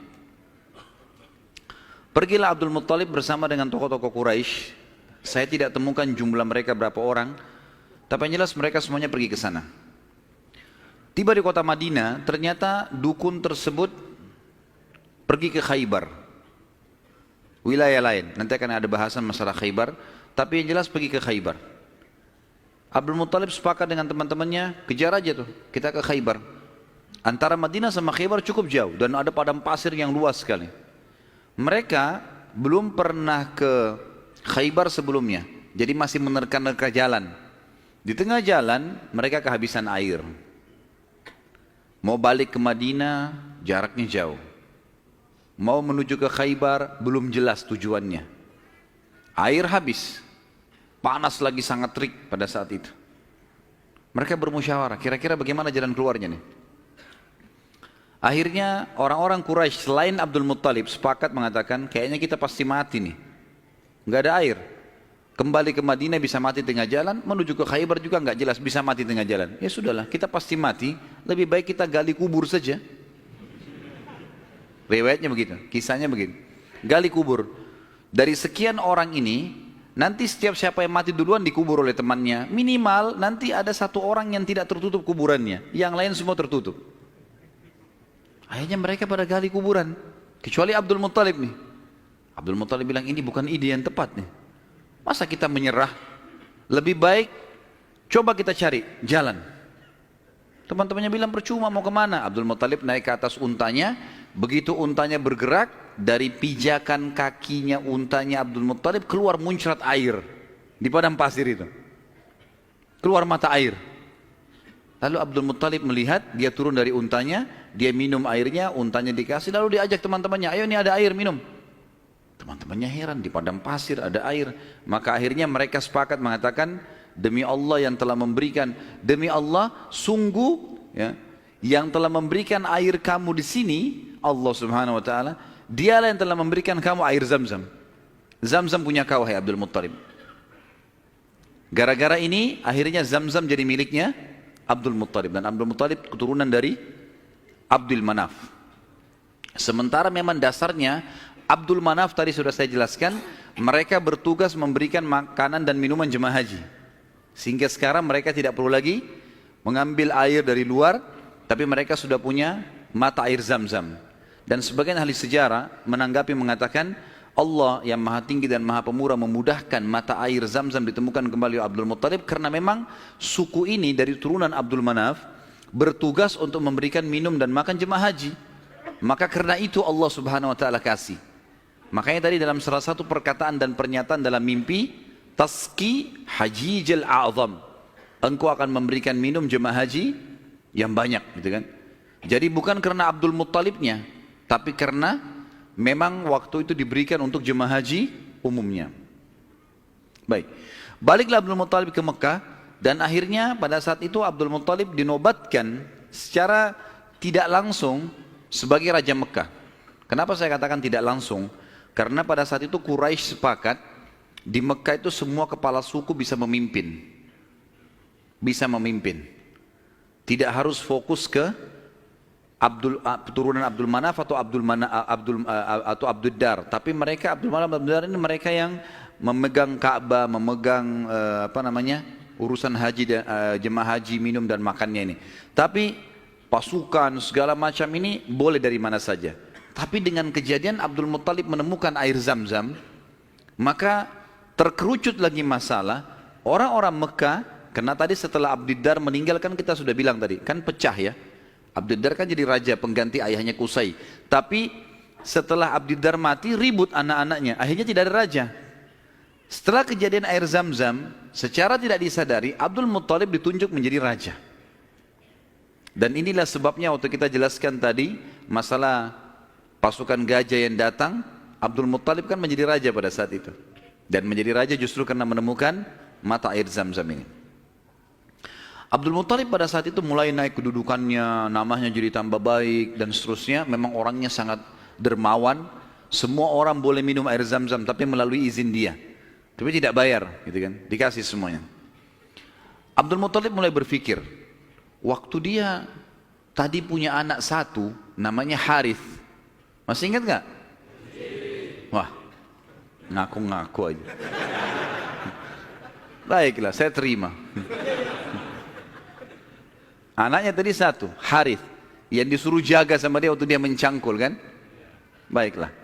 Pergilah Abdul Muttalib bersama dengan tokoh-tokoh Quraisy. Saya tidak temukan jumlah mereka berapa orang, tapi yang jelas mereka semuanya pergi ke sana. Tiba di kota Madinah, ternyata dukun tersebut pergi ke Khaybar, wilayah lain. Nanti akan ada bahasan masalah Khaybar, tapi yang jelas pergi ke Khaybar. Abdul Muttalib sepakat dengan teman-temannya, kejar aja tuh, kita ke Khaybar. Antara Madinah sama Khaybar cukup jauh dan ada padang pasir yang luas sekali. Mereka belum pernah ke Khaybar sebelumnya, jadi masih menerka-nerka jalan. Di tengah jalan mereka kehabisan air. Mau balik ke Madinah jaraknya jauh. Mau menuju ke Khaybar belum jelas tujuannya. Air habis. Panas lagi sangat terik pada saat itu. Mereka bermusyawarah, kira-kira bagaimana jalan keluarnya nih? Akhirnya orang-orang Quraisy selain Abdul Muttalib sepakat mengatakan, kayaknya kita pasti mati nih. Nggak ada air. Kembali ke Madinah bisa mati tengah jalan, menuju ke Khaybar juga nggak jelas bisa mati tengah jalan. Ya sudahlah, kita pasti mati, lebih baik kita gali kubur saja. Riwayatnya begitu, kisahnya begitu. Gali kubur. Dari sekian orang ini, nanti setiap siapa yang mati duluan dikubur oleh temannya. Minimal nanti ada satu orang yang tidak tertutup kuburannya, yang lain semua tertutup. Akhirnya mereka pada gali kuburan, kecuali Abdul Muttalib nih. Abdul Muttalib bilang, ini bukan ide yang tepat nih. Masa kita menyerah? Lebih baik coba kita cari jalan. Teman-temannya bilang, percuma, mau kemana? Abdul Muttalib naik ke atas untanya. Begitu untanya bergerak, dari pijakan kakinya untanya Abdul Muttalib keluar muncrat air di padang pasir itu. Keluar mata air. Lalu Abdul Muttalib melihat, dia turun dari untanya, dia minum airnya, untanya dikasih, lalu diajak teman-temannya, ayo ini ada air, minum. Teman-temannya heran, di padang pasir ada air. Maka akhirnya mereka sepakat mengatakan, demi Allah yang telah memberikan, demi Allah sungguh ya, yang telah memberikan air kamu di sini, Allah subhanahu wa ta'ala, dialah yang telah memberikan kamu air Zam-Zam. Zam-Zam punya kau, hai Abdul Muttalib. Gara-gara ini akhirnya Zam-Zam jadi miliknya Abdul Muttalib. Dan Abdul Muttalib keturunan dari Abdul Manaf. Sementara memang dasarnya Abdul Manaf tadi sudah saya jelaskan, mereka bertugas memberikan makanan dan minuman jemaah haji. Sehingga sekarang mereka tidak perlu lagi mengambil air dari luar, tapi mereka sudah punya mata air Zam-Zam. Dan sebagian ahli sejarah menanggapi mengatakan, Allah yang maha tinggi dan maha pemurah memudahkan mata air Zam-Zam ditemukan kembali oleh Abdul Muttalib, karena memang suku ini dari turunan Abdul Manaf bertugas untuk memberikan minum dan makan jemaah haji. Maka karena itu Allah subhanahu wa ta'ala kasih. Makanya tadi dalam salah satu perkataan dan pernyataan dalam mimpi, Taski hajijal a'zam, engkau akan memberikan minum jemaah haji yang banyak, gitu kan. Jadi bukan karena Abdul Muttalibnya, tapi karena memang waktu itu diberikan untuk jemaah haji umumnya. Baik, baliklah Abdul Muttalib ke Mekah, dan akhirnya pada saat itu Abdul Muttalib dinobatkan secara tidak langsung sebagai Raja Mekah. Kenapa saya katakan tidak langsung? Karena pada saat itu Quraisy sepakat di Mekah itu semua kepala suku bisa memimpin. Bisa memimpin. Tidak harus fokus ke turunan Abdul Manaf atau Abdul Dar, tapi mereka Abdul Manaf Abdul Dar ini mereka yang memegang Ka'bah, memegang urusan haji dan jemaah haji, minum dan makannya ini. Tapi pasukan segala macam ini boleh dari mana saja. Tapi dengan kejadian Abdul Muttalib menemukan air Zam-Zam, maka terkerucut lagi masalah orang-orang Mekah. Karena tadi setelah Abdul Dar meninggal, kan kita sudah bilang tadi, kan pecah ya. Abdul Dar kan jadi raja pengganti ayahnya Qusay. Tapi setelah Abdul Dar mati, ribut anak-anaknya, akhirnya tidak ada raja. Setelah kejadian air Zam-Zam, secara tidak disadari Abdul Muttalib ditunjuk menjadi raja. Dan inilah sebabnya waktu kita jelaskan tadi masalah pasukan gajah yang datang, Abdul Muttalib kan menjadi raja pada saat itu. Dan menjadi raja justru karena menemukan mata air Zam-Zam ini. Abdul Muttalib pada saat itu mulai naik kedudukannya, namanya jadi tambah baik dan seterusnya. Memang orangnya sangat dermawan. Semua orang boleh minum air Zam-Zam tapi melalui izin dia. Tapi tidak bayar, gitu kan? Dikasih semuanya. Abdul Muttalib mulai berpikir, waktu dia tadi punya anak satu, namanya Harith. Masih ingat nggak? Wah, ngaku-ngaku aja. Baiklah, saya terima. Anaknya tadi satu, Harith, yang disuruh jaga sama dia waktu dia mencangkul kan. Baiklah,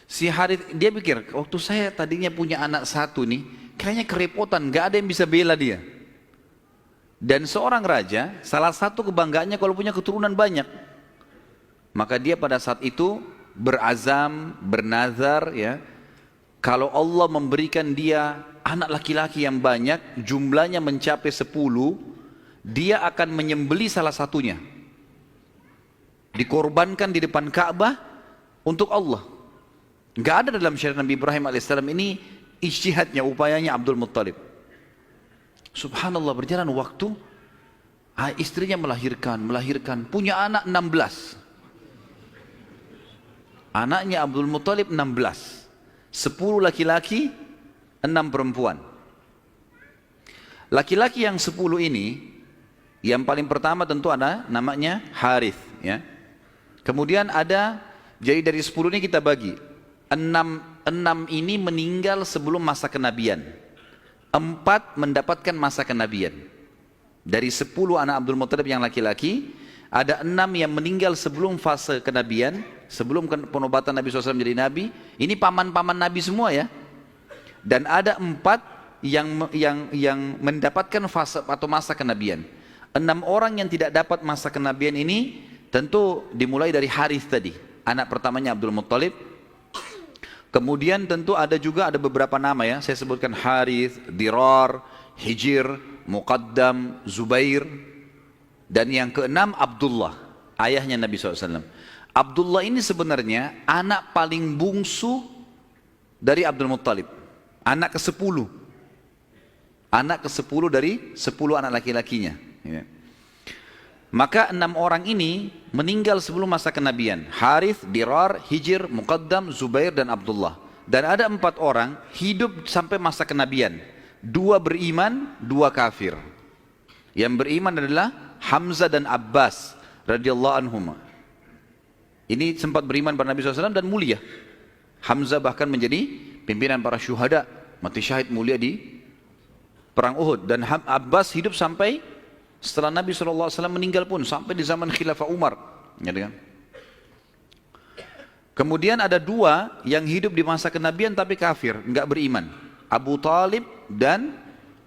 si Harith dia pikir, waktu saya tadinya punya anak satu nih, kayaknya kerepotan, gak ada yang bisa bela dia. Dan seorang raja, salah satu kebanggaannya kalau punya keturunan banyak. Maka dia pada saat itu berazam, bernazar ya, kalau Allah memberikan dia anak laki-laki yang banyak, jumlahnya mencapai 10, dia akan menyembeli salah satunya, dikorbankan di depan Ka'bah untuk Allah. Gak ada dalam syariat Nabi Ibrahim alaihissalam. Ini ijtihadnya, upayanya Abdul Muttalib. Subhanallah, berjalan waktu, istrinya melahirkan, punya anak 16. Anaknya Abdul Muttalib 16, 10 laki-laki, 6 perempuan. Laki-laki yang 10 ini, yang paling pertama tentu ada namanya Harith ya. Kemudian ada, jadi dari 10 ini kita bagi 6 ini meninggal sebelum masa kenabian, 4 mendapatkan masa kenabian. Dari 10 anak Abdul Muttalib yang laki-laki, ada 6 yang meninggal sebelum fase kenabian, sebelum penobatan Nabi SAW menjadi Nabi. Ini paman-paman Nabi semua ya. Dan ada 4 yang mendapatkan fase atau masa kenabian. 6 orang yang tidak dapat masa kenabian ini tentu dimulai dari Harith tadi, anak pertamanya Abdul Muttalib. Kemudian tentu ada beberapa nama ya, saya sebutkan Harith, Dirar, Hijir, Muqaddam, Zubair. Dan yang keenam Abdullah, ayahnya Nabi SAW. Abdullah ini sebenarnya anak paling bungsu dari Abdul Muttalib, anak ke-10. Anak ke-10 dari 10 anak laki-lakinya. Ya. Maka 6 orang ini meninggal sebelum masa kenabian. Harith, Dirar, Hijr, Muqaddam, Zubair dan Abdullah. Dan ada 4 orang hidup sampai masa kenabian. 2 beriman, 2 kafir. Yang beriman adalah Hamzah dan Abbas radhiyallahu anhum. Ini sempat beriman pada Nabi SAW dan mulia. Hamzah bahkan menjadi pimpinan para syuhada, mati syahid mulia di perang Uhud. Dan Abbas hidup sampai setelah Nabi SAW meninggal pun, sampai di zaman Khilafah Umar. Ya, kan? Kemudian ada 2 yang hidup di masa kenabian tapi kafir, enggak beriman. Abu Talib dan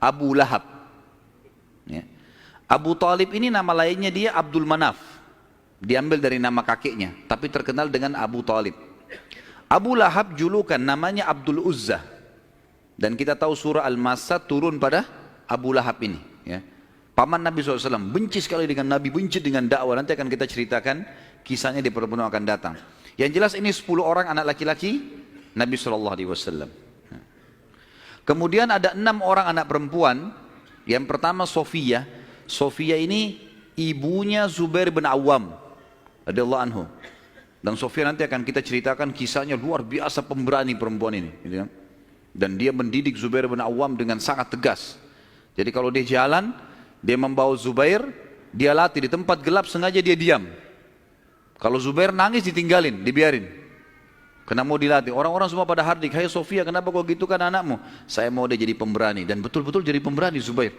Abu Lahab. Ya. Abu Talib ini nama lainnya dia Abdul Manaf. Diambil dari nama kakeknya, tapi terkenal dengan Abu Talib. Abu Lahab julukan namanya Abdul Uzza. Dan kita tahu surah Al-Masad turun pada Abu Lahab ini. Ya. Paman Nabi SAW, benci sekali dengan Nabi, benci dengan dakwah. Nanti akan kita ceritakan kisahnya di pertemuan akan datang. Yang jelas ini 10 orang anak laki-laki Nabi SAW. Kemudian ada 6 orang anak perempuan. Yang pertama Sofia. Sofia ini ibunya Zubair bin Awam radhiyallahu anhu. Dan Sofia nanti akan kita ceritakan kisahnya luar biasa, pemberani perempuan ini. Gitu kan? Dan dia mendidik Zubair bin Awam dengan sangat tegas. Jadi kalau dia jalan, dia membawa Zubair, dia latih di tempat gelap, sengaja dia diam. Kalau Zubair nangis ditinggalin, dibiarin. Karena mau dilatih. Orang-orang semua pada hardik, hai Sofia, kenapa kau gitu kan anakmu? Saya mau dia jadi pemberani. Dan betul-betul jadi pemberani Zubair.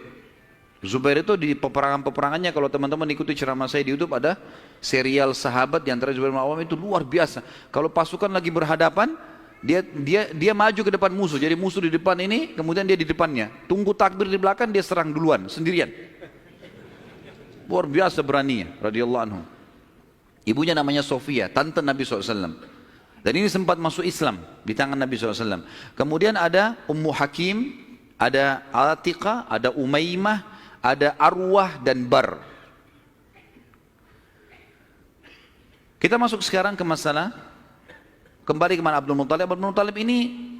Zubair itu di peperangan-peperangannya, kalau teman-teman ikuti ceramah saya di YouTube, ada serial sahabat di antara Zubair bin Awam itu luar biasa. Kalau pasukan lagi berhadapan, dia maju ke depan musuh. Jadi musuh di depan ini, kemudian dia di depannya. Tunggu takbir di belakang, dia serang duluan, sendirian. Luar biasa beraninya, radhiyallahu anhu. Ibunya namanya Sofia, tante Nabi SAW. Dan ini sempat masuk Islam di tangan Nabi SAW. Kemudian ada Ummu Hakim, ada Atiqah, ada Umaymah, ada Arwah dan Bar. Kita masuk sekarang ke masalah, kembali ke mana Abdul Muttalib. Abdul Muttalib ini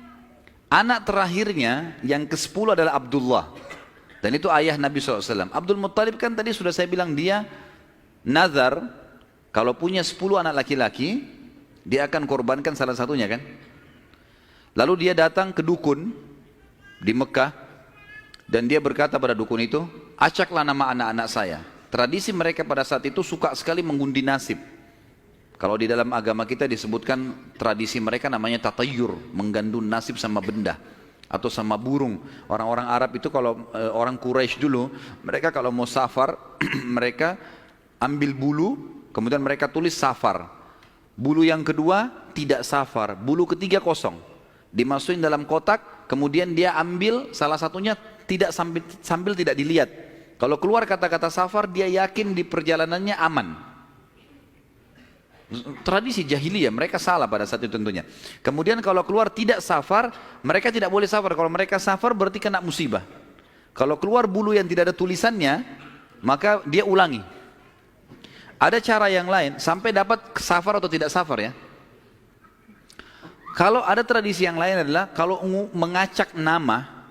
anak terakhirnya yang ke-10 adalah Abdullah. Dan itu ayah Nabi SAW. Abdul Muttalib kan tadi sudah saya bilang dia nazar, kalau punya 10 anak laki-laki, dia akan korbankan salah satunya kan. Lalu dia datang ke dukun di Mekah, dan dia berkata pada dukun itu, acaklah nama anak-anak saya. Tradisi mereka pada saat itu suka sekali mengundi nasib. Kalau di dalam agama kita disebutkan tradisi mereka namanya tatayur, menggandun nasib sama benda atau sama burung. Orang-orang Arab itu kalau orang Quraisy dulu, mereka kalau mau safar, mereka ambil bulu, kemudian mereka tulis safar. Bulu yang kedua tidak safar, bulu ketiga kosong. Dimasukin dalam kotak, kemudian dia ambil salah satunya tidak sambil tidak dilihat. Kalau keluar kata-kata safar, dia yakin di perjalanannya aman. Tradisi jahiliyah, mereka salah pada saat itu tentunya. Kemudian kalau keluar tidak safar, mereka tidak boleh safar. Kalau mereka safar berarti kena musibah. Kalau keluar bulu yang tidak ada tulisannya, maka dia ulangi. Ada cara yang lain sampai dapat safar atau tidak safar ya. Kalau ada tradisi yang lain adalah kalau mengacak nama,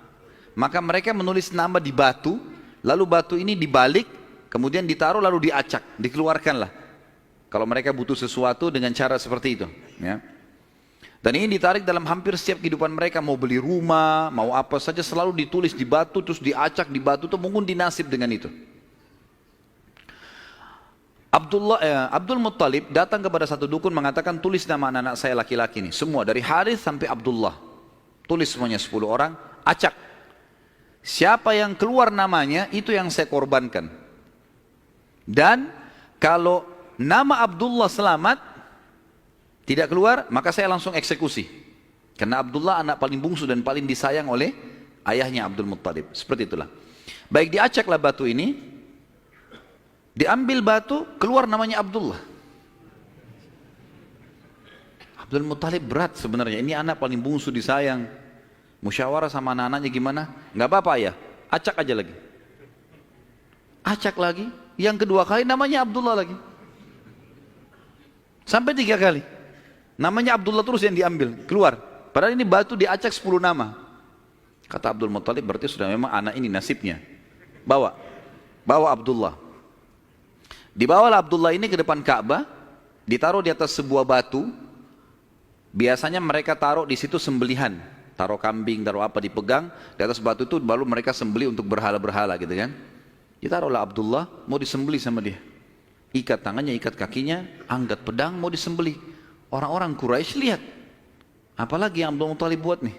maka mereka menulis nama di batu, lalu batu ini dibalik, kemudian ditaruh lalu diacak, dikeluarkanlah. Kalau mereka butuh sesuatu dengan cara seperti itu, ya. Dan ini ditarik dalam hampir setiap kehidupan mereka, mau beli rumah, mau apa saja selalu ditulis di batu, terus diacak di batu, itu mengundi nasib dengan itu. Abdul Muttalib datang kepada satu dukun mengatakan, tulis nama anak-anak saya laki-laki ini, semua dari Harith sampai Abdullah, tulis semuanya 10 orang, acak. Siapa yang keluar namanya, itu yang saya korbankan. Dan kalau nama Abdullah selamat, tidak keluar, maka saya langsung eksekusi. Karena Abdullah anak paling bungsu dan paling disayang oleh ayahnya Abdul Muttalib. Seperti itulah. Baik, diacaklah batu ini, diambil batu, keluar namanya Abdullah. Abdul Muttalib berat sebenarnya, ini anak paling bungsu disayang. Musyawarah sama anak-anaknya gimana? Nggak apa-apa ya, acak aja lagi. Acak lagi, yang kedua kali namanya Abdullah lagi. Sampai 3 kali. Namanya Abdullah terus yang diambil, keluar. Padahal ini batu diacak 10 nama. Kata Abdul Muttalib, berarti sudah memang anak ini nasibnya. Bawa Abdullah. Dibawalah Abdullah ini ke depan Ka'bah, ditaruh di atas sebuah batu. Biasanya mereka taruh di situ sembelihan, taruh kambing, taruh apa, dipegang di atas batu itu, baru mereka sembelih untuk berhala-berhala gitu kan. Ditaruhlah Abdullah, mau disembelih sama dia. Ikat tangannya, ikat kakinya, angkat pedang, mau disembelih. Orang-orang Quraisy lihat, apalagi yang Abdul Muttalib buat nih.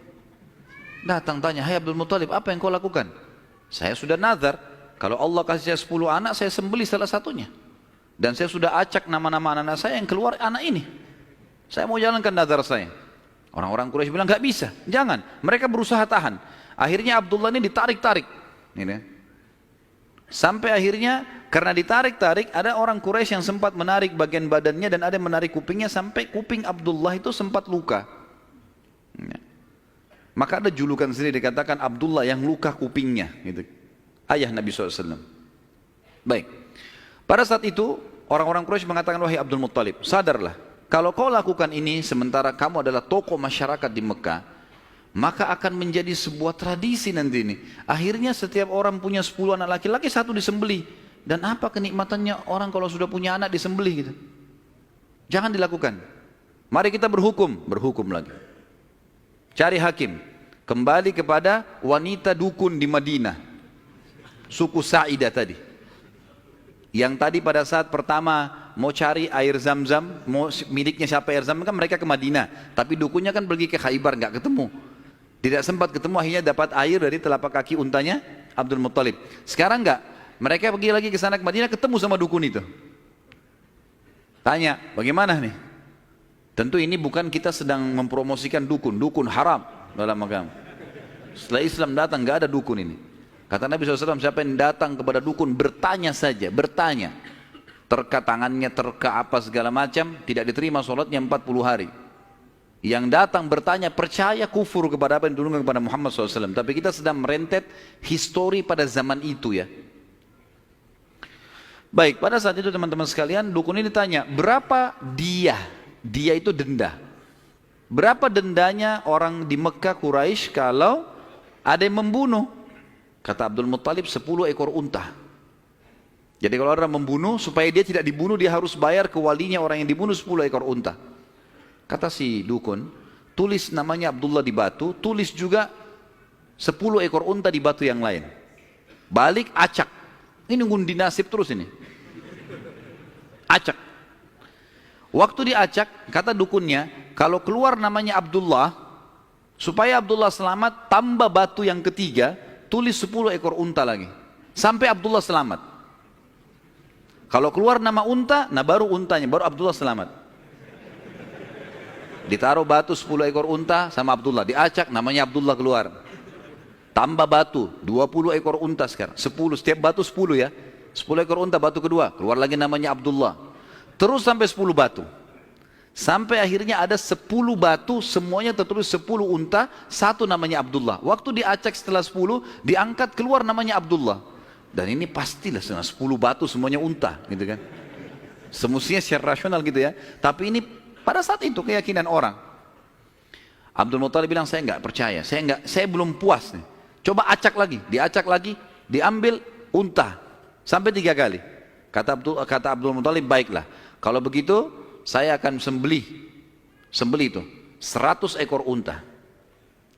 Datang tanya, hai Abdul Muttalib, apa yang kau lakukan? Saya sudah nazar, kalau Allah kasih saya 10 anak, saya sembelih salah satunya. Dan saya sudah acak nama-nama anak-anak saya yang keluar anak ini. Saya mau jalankan nazar saya. Orang-orang Quraisy bilang, gak bisa, jangan. Mereka berusaha tahan. Akhirnya Abdullah ini ditarik-tarik. Ini. Sampai akhirnya, karena ditarik-tarik, ada orang Quraisy yang sempat menarik bagian badannya dan ada yang menarik kupingnya, sampai kuping Abdullah itu sempat luka. Ya. Maka ada julukan sendiri dikatakan Abdullah yang luka kupingnya. Gitu. Ayah Nabi SAW. Baik. Pada saat itu, orang-orang Quraisy mengatakan, wahai Abdul Muttalib, sadarlah, kalau kau lakukan ini sementara kamu adalah tokoh masyarakat di Mekah, maka akan menjadi sebuah tradisi nanti ini. Akhirnya setiap orang punya 10 anak laki-laki, satu disembelih. Dan apa kenikmatannya orang kalau sudah punya anak disembelih gitu. Jangan dilakukan. Mari kita berhukum lagi. Cari hakim. Kembali kepada wanita dukun di Madinah. Suku Sa'idah tadi. Yang tadi pada saat pertama mau cari air Zam-Zam, mau miliknya siapa air Zam-Zam, kan mereka ke Madinah. Tapi dukunnya kan pergi ke Khaybar, nggak ketemu. Tidak sempat ketemu, akhirnya dapat air dari telapak kaki untanya Abdul Muttalib. Sekarang nggak, mereka pergi lagi ke sana ke Madinah, ketemu sama dukun itu. Tanya, bagaimana nih? Tentu ini bukan kita sedang mempromosikan dukun, dukun haram dalam agama. Setelah Islam datang nggak ada dukun ini. Kata Nabi SAW, siapa yang datang kepada dukun bertanya saja, bertanya. Terka tangannya, terka apa segala macam, tidak diterima sholatnya 40 hari. Yang datang bertanya, percaya kufur kepada apa yang diturunkan kepada Muhammad SAW. Tapi kita sedang merentet histori pada zaman itu ya. Baik, pada saat itu teman-teman sekalian, dukun ini ditanya, berapa dia? Dia itu denda. Berapa dendanya orang di Mekah Quraisy kalau ada yang membunuh? Kata Abdul Muttalib, 10 ekor unta. Jadi kalau orang membunuh, supaya dia tidak dibunuh, dia harus bayar ke walinya orang yang dibunuh 10 ekor unta. Kata si dukun, tulis namanya Abdullah di batu, tulis juga 10 ekor unta di batu yang lain. Balik, acak. Ini ngundi nasib terus ini. Acak. Waktu diacak, kata dukunnya, kalau keluar namanya Abdullah, supaya Abdullah selamat, tambah batu yang ketiga, tulis 10 ekor unta lagi. Sampai Abdullah selamat. Kalau keluar nama unta, nah baru untanya, baru Abdullah selamat. Ditaruh batu 10 ekor unta sama Abdullah. Diacak, namanya Abdullah keluar. Tambah batu, 20 ekor unta sekarang. 10, setiap batu 10 ya. 10 ekor unta, batu kedua. Keluar lagi namanya Abdullah. Terus sampai 10 batu. Sampai akhirnya ada 10 batu, semuanya tertulis 10 unta, satu namanya Abdullah. Waktu diacak setelah 10, diangkat keluar namanya Abdullah. Dan ini pastilah 10 batu semuanya unta, gitu kan. Semestinya secara rasional gitu ya. Tapi ini pada saat itu keyakinan orang. Abdul Muttalib bilang, saya nggak percaya, saya belum puas nih. Coba acak lagi, diacak lagi, diambil unta sampai 3 kali. Kata Abdul Muttalib, baiklah. Kalau begitu saya akan sembelih itu 100 ekor unta.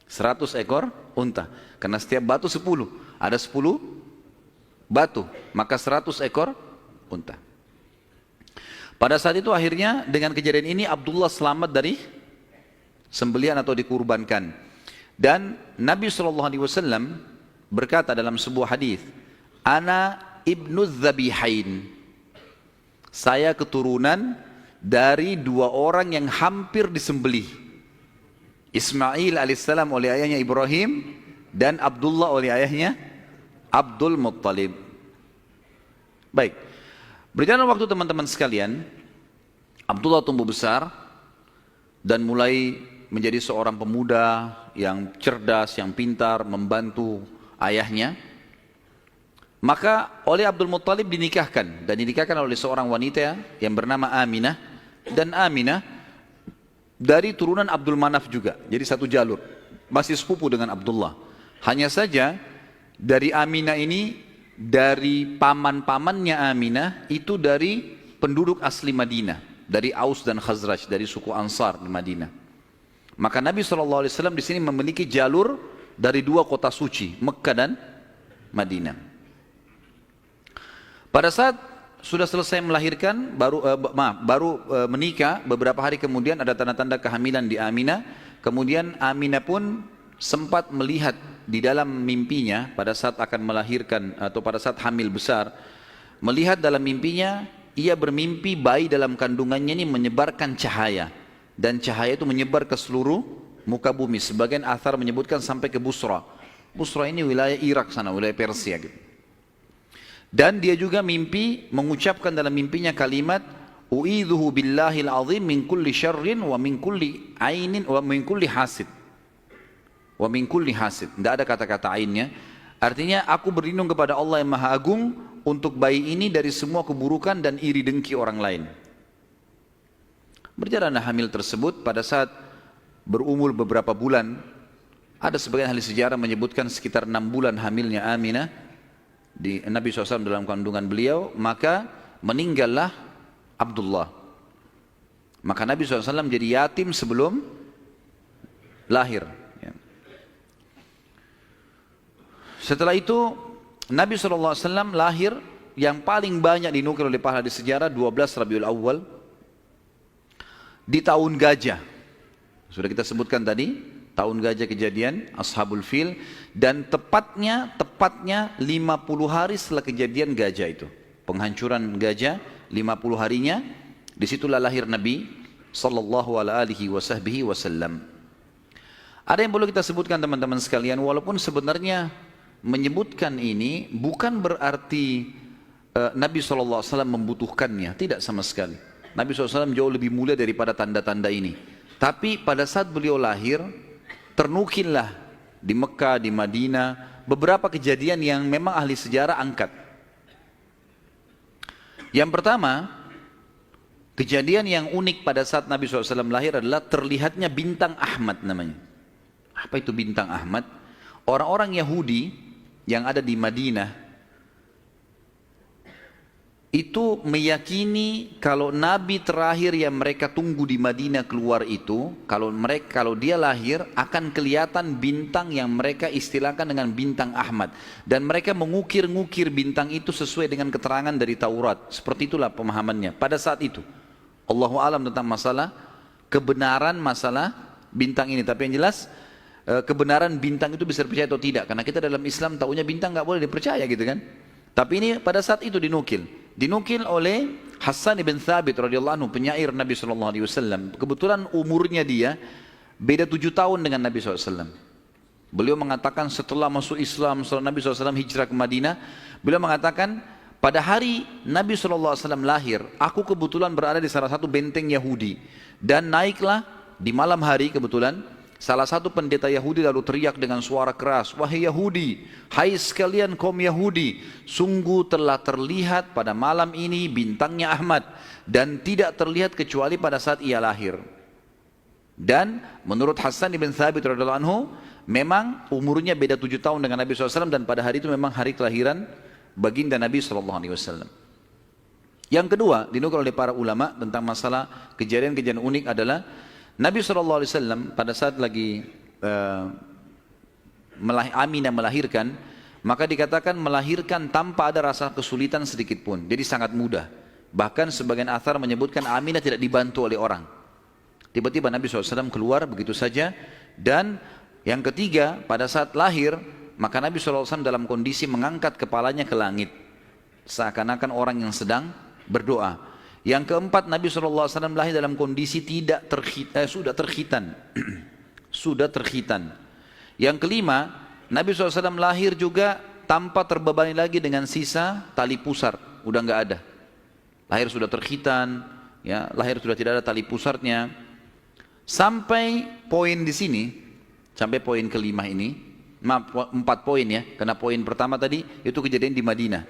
100 ekor unta. Karena setiap batu 10, ada 10 batu, maka 100 ekor unta. Pada saat itu akhirnya dengan kejadian ini Abdullah selamat dari sembelihan atau dikurbankan. Dan Nabi SAW berkata dalam sebuah hadis, Ana ibnu Zabihain. Saya keturunan dari 2 orang yang hampir disembelih. Ismail alaihissalam oleh ayahnya Ibrahim dan Abdullah oleh ayahnya Abdul Muttalib. Baik. Berjalan waktu teman-teman sekalian, Abdullah tumbuh besar dan mulai menjadi seorang pemuda yang cerdas, yang pintar, membantu ayahnya. Maka oleh Abdul Muttalib dinikahkan, dan dinikahkan oleh seorang wanita yang bernama Aminah, dan Aminah dari turunan Abdul Manaf juga, jadi satu jalur, masih sepupu dengan Abdullah. Hanya saja dari Aminah ini dari paman-pamannya Aminah itu dari penduduk asli Madinah, dari Aus dan Khazraj, dari suku Ansar di Madinah. Maka Nabi SAW di sini memiliki jalur dari dua kota suci, Mekah dan Madinah. Pada saat sudah selesai melahirkan, baru menikah, beberapa hari kemudian ada tanda-tanda kehamilan di Aminah. Kemudian Aminah pun sempat melihat di dalam mimpinya pada saat akan melahirkan atau pada saat hamil besar, melihat dalam mimpinya ia bermimpi bayi dalam kandungannya ini menyebarkan cahaya, dan cahaya itu menyebar ke seluruh muka bumi. Sebagian athar menyebutkan sampai ke Busra. Busra ini wilayah Irak sana, wilayah Persia gitu. Dan dia juga mimpi mengucapkan dalam mimpinya kalimat u'idzuhu billahil azim min kulli syarrin wa min kulli ainin wa min kulli hasid. Wa min kulli hasid. Tidak ada kata-kata ainnya. Artinya aku berlindung kepada Allah yang Maha Agung untuk bayi ini dari semua keburukan dan iri dengki orang lain. Berjalanlah hamil tersebut. Pada saat berumur beberapa bulan, ada sebagian ahli sejarah menyebutkan sekitar 6 bulan hamilnya Aminah di Nabi SAW dalam kandungan beliau, maka meninggallah Abdullah. Maka Nabi SAW jadi yatim sebelum lahir. Setelah itu Nabi SAW lahir, yang paling banyak dinukil oleh para ahli sejarah 12 Rabiul Awal di tahun gajah. Sudah kita sebutkan tadi, tahun gajah kejadian Ashabul Fil, dan tepatnya 50 hari setelah kejadian gajah itu, penghancuran gajah, 50 harinya disitulah lahir Nabi sallallahu alaihi wasallam. Ada yang perlu kita sebutkan teman-teman sekalian, walaupun sebenarnya menyebutkan ini bukan berarti Nabi SAW membutuhkannya, tidak sama sekali. Nabi SAW jauh lebih mulia daripada tanda-tanda ini. Tapi pada saat beliau lahir, ternukillah di Mekah, di Madinah, beberapa kejadian yang memang ahli sejarah angkat. Yang pertama, kejadian yang unik pada saat Nabi SAW lahir adalah terlihatnya bintang Ahmad namanya. Apa itu bintang Ahmad? Orang-orang Yahudi yang ada di Madinah itu meyakini kalau Nabi terakhir yang mereka tunggu di Madinah keluar itu, kalau dia lahir akan kelihatan bintang yang mereka istilahkan dengan bintang Ahmad, dan mereka mengukir-ngukir bintang itu sesuai dengan keterangan dari Taurat. Seperti itulah pemahamannya pada saat itu. Allahu a'lam tentang masalah kebenaran masalah bintang ini, tapi yang jelas kebenaran bintang itu bisa dipercaya atau tidak, karena kita dalam Islam taunya bintang nggak boleh dipercaya gitu kan. Tapi ini pada saat itu dinukil oleh Hassan ibn Thabit radhiyallahu anhu, penyair Nabi SAW. Kebetulan umurnya dia beda 7 tahun dengan Nabi SAW. Beliau mengatakan setelah masuk Islam, setelah Nabi SAW hijrah ke Madinah, beliau mengatakan pada hari Nabi SAW lahir, aku kebetulan berada di salah satu benteng Yahudi, dan naiklah di malam hari kebetulan salah satu pendeta Yahudi lalu teriak dengan suara keras, wahai Yahudi, hai sekalian kaum Yahudi, sungguh telah terlihat pada malam ini bintangnya Ahmad, dan tidak terlihat kecuali pada saat ia lahir. Dan menurut Hassan ibn Thabit radhiyallahu anhu, memang umurnya beda 7 tahun dengan Nabi SAW, dan pada hari itu memang hari kelahiran baginda Nabi SAW. Yang kedua dinukil oleh para ulama tentang masalah kejadian-kejadian unik adalah Nabi SAW pada saat lagi Aminah melahirkan, maka dikatakan melahirkan tanpa ada rasa kesulitan sedikit pun, jadi sangat mudah. Bahkan sebagian athar menyebutkan Aminah tidak dibantu oleh orang. Tiba-tiba Nabi SAW keluar begitu saja. Dan yang ketiga, pada saat lahir, maka Nabi SAW dalam kondisi mengangkat kepalanya ke langit, seakan-akan orang yang sedang berdoa. Yang keempat, Nabi SAW lahir dalam kondisi sudah terkhitan. Sudah terkhitan. Yang kelima, Nabi SAW lahir juga tanpa terbebani lagi dengan sisa tali pusar. Udah nggak ada. Lahir sudah terkhitan, ya, lahir sudah tidak ada tali pusarnya. Sampai poin di sini, sampai poin kelima ini, 4 poin ya, karena poin pertama tadi itu kejadian di Madinah.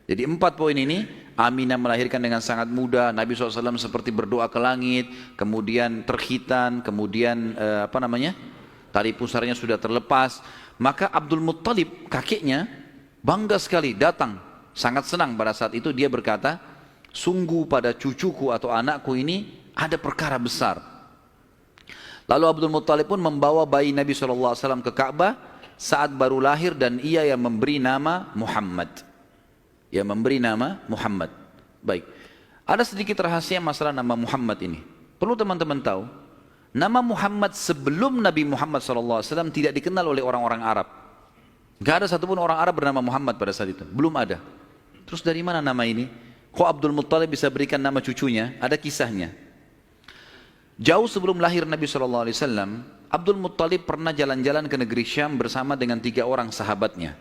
Jadi 4 poin ini, Aminah melahirkan dengan sangat mudah, Nabi SAW seperti berdoa ke langit, kemudian terkhitan, kemudian tali pusarnya sudah terlepas. Maka Abdul Muttalib kakeknya bangga sekali datang, sangat senang. Pada saat itu dia berkata, sungguh pada cucuku atau anakku ini ada perkara besar. Lalu Abdul Muttalib pun membawa bayi Nabi SAW ke Ka'bah saat baru lahir, dan ia yang memberi nama Muhammad. Yang memberi nama Muhammad. Baik, ada sedikit rahasia masalah nama Muhammad ini. Perlu teman-teman tahu, nama Muhammad sebelum Nabi Muhammad SAW tidak dikenal oleh orang-orang Arab. Gak ada satupun orang Arab bernama Muhammad pada saat itu, belum ada. Terus dari mana nama ini? Kok Abdul Muttalib bisa berikan nama cucunya? Ada kisahnya. Jauh sebelum lahir Nabi SAW, Abdul Muttalib pernah jalan-jalan ke negeri Syam bersama dengan 3 orang sahabatnya.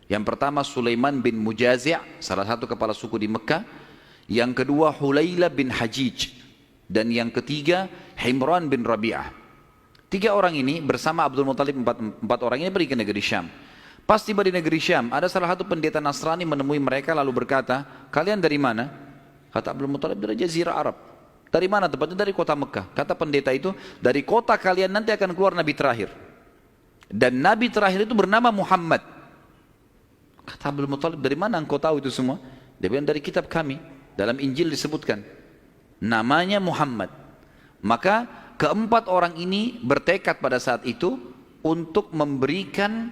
Yang pertama Sulaiman bin Mujazi', salah satu kepala suku di Mekah. Yang kedua Hulayla bin Hajij. Dan yang ketiga Himran bin Rabi'ah. 3 orang ini bersama Abdul Muttalib, 4 orang ini pergi ke negeri Syam. Pas tiba di negeri Syam, ada salah satu pendeta Nasrani menemui mereka lalu berkata, kalian dari mana? Kata Abdul Muttalib, dari Jazirah Arab. Dari mana? Tepatnya dari kota Mekah. Kata pendeta itu, dari kota kalian nanti akan keluar Nabi terakhir. Dan Nabi terakhir itu bernama Muhammad. Kata Abdul Muttalib, dari mana engkau tahu itu semua? Dia bilang, dari kitab kami, dalam Injil disebutkan namanya Muhammad. Maka keempat orang ini bertekad pada saat itu untuk memberikan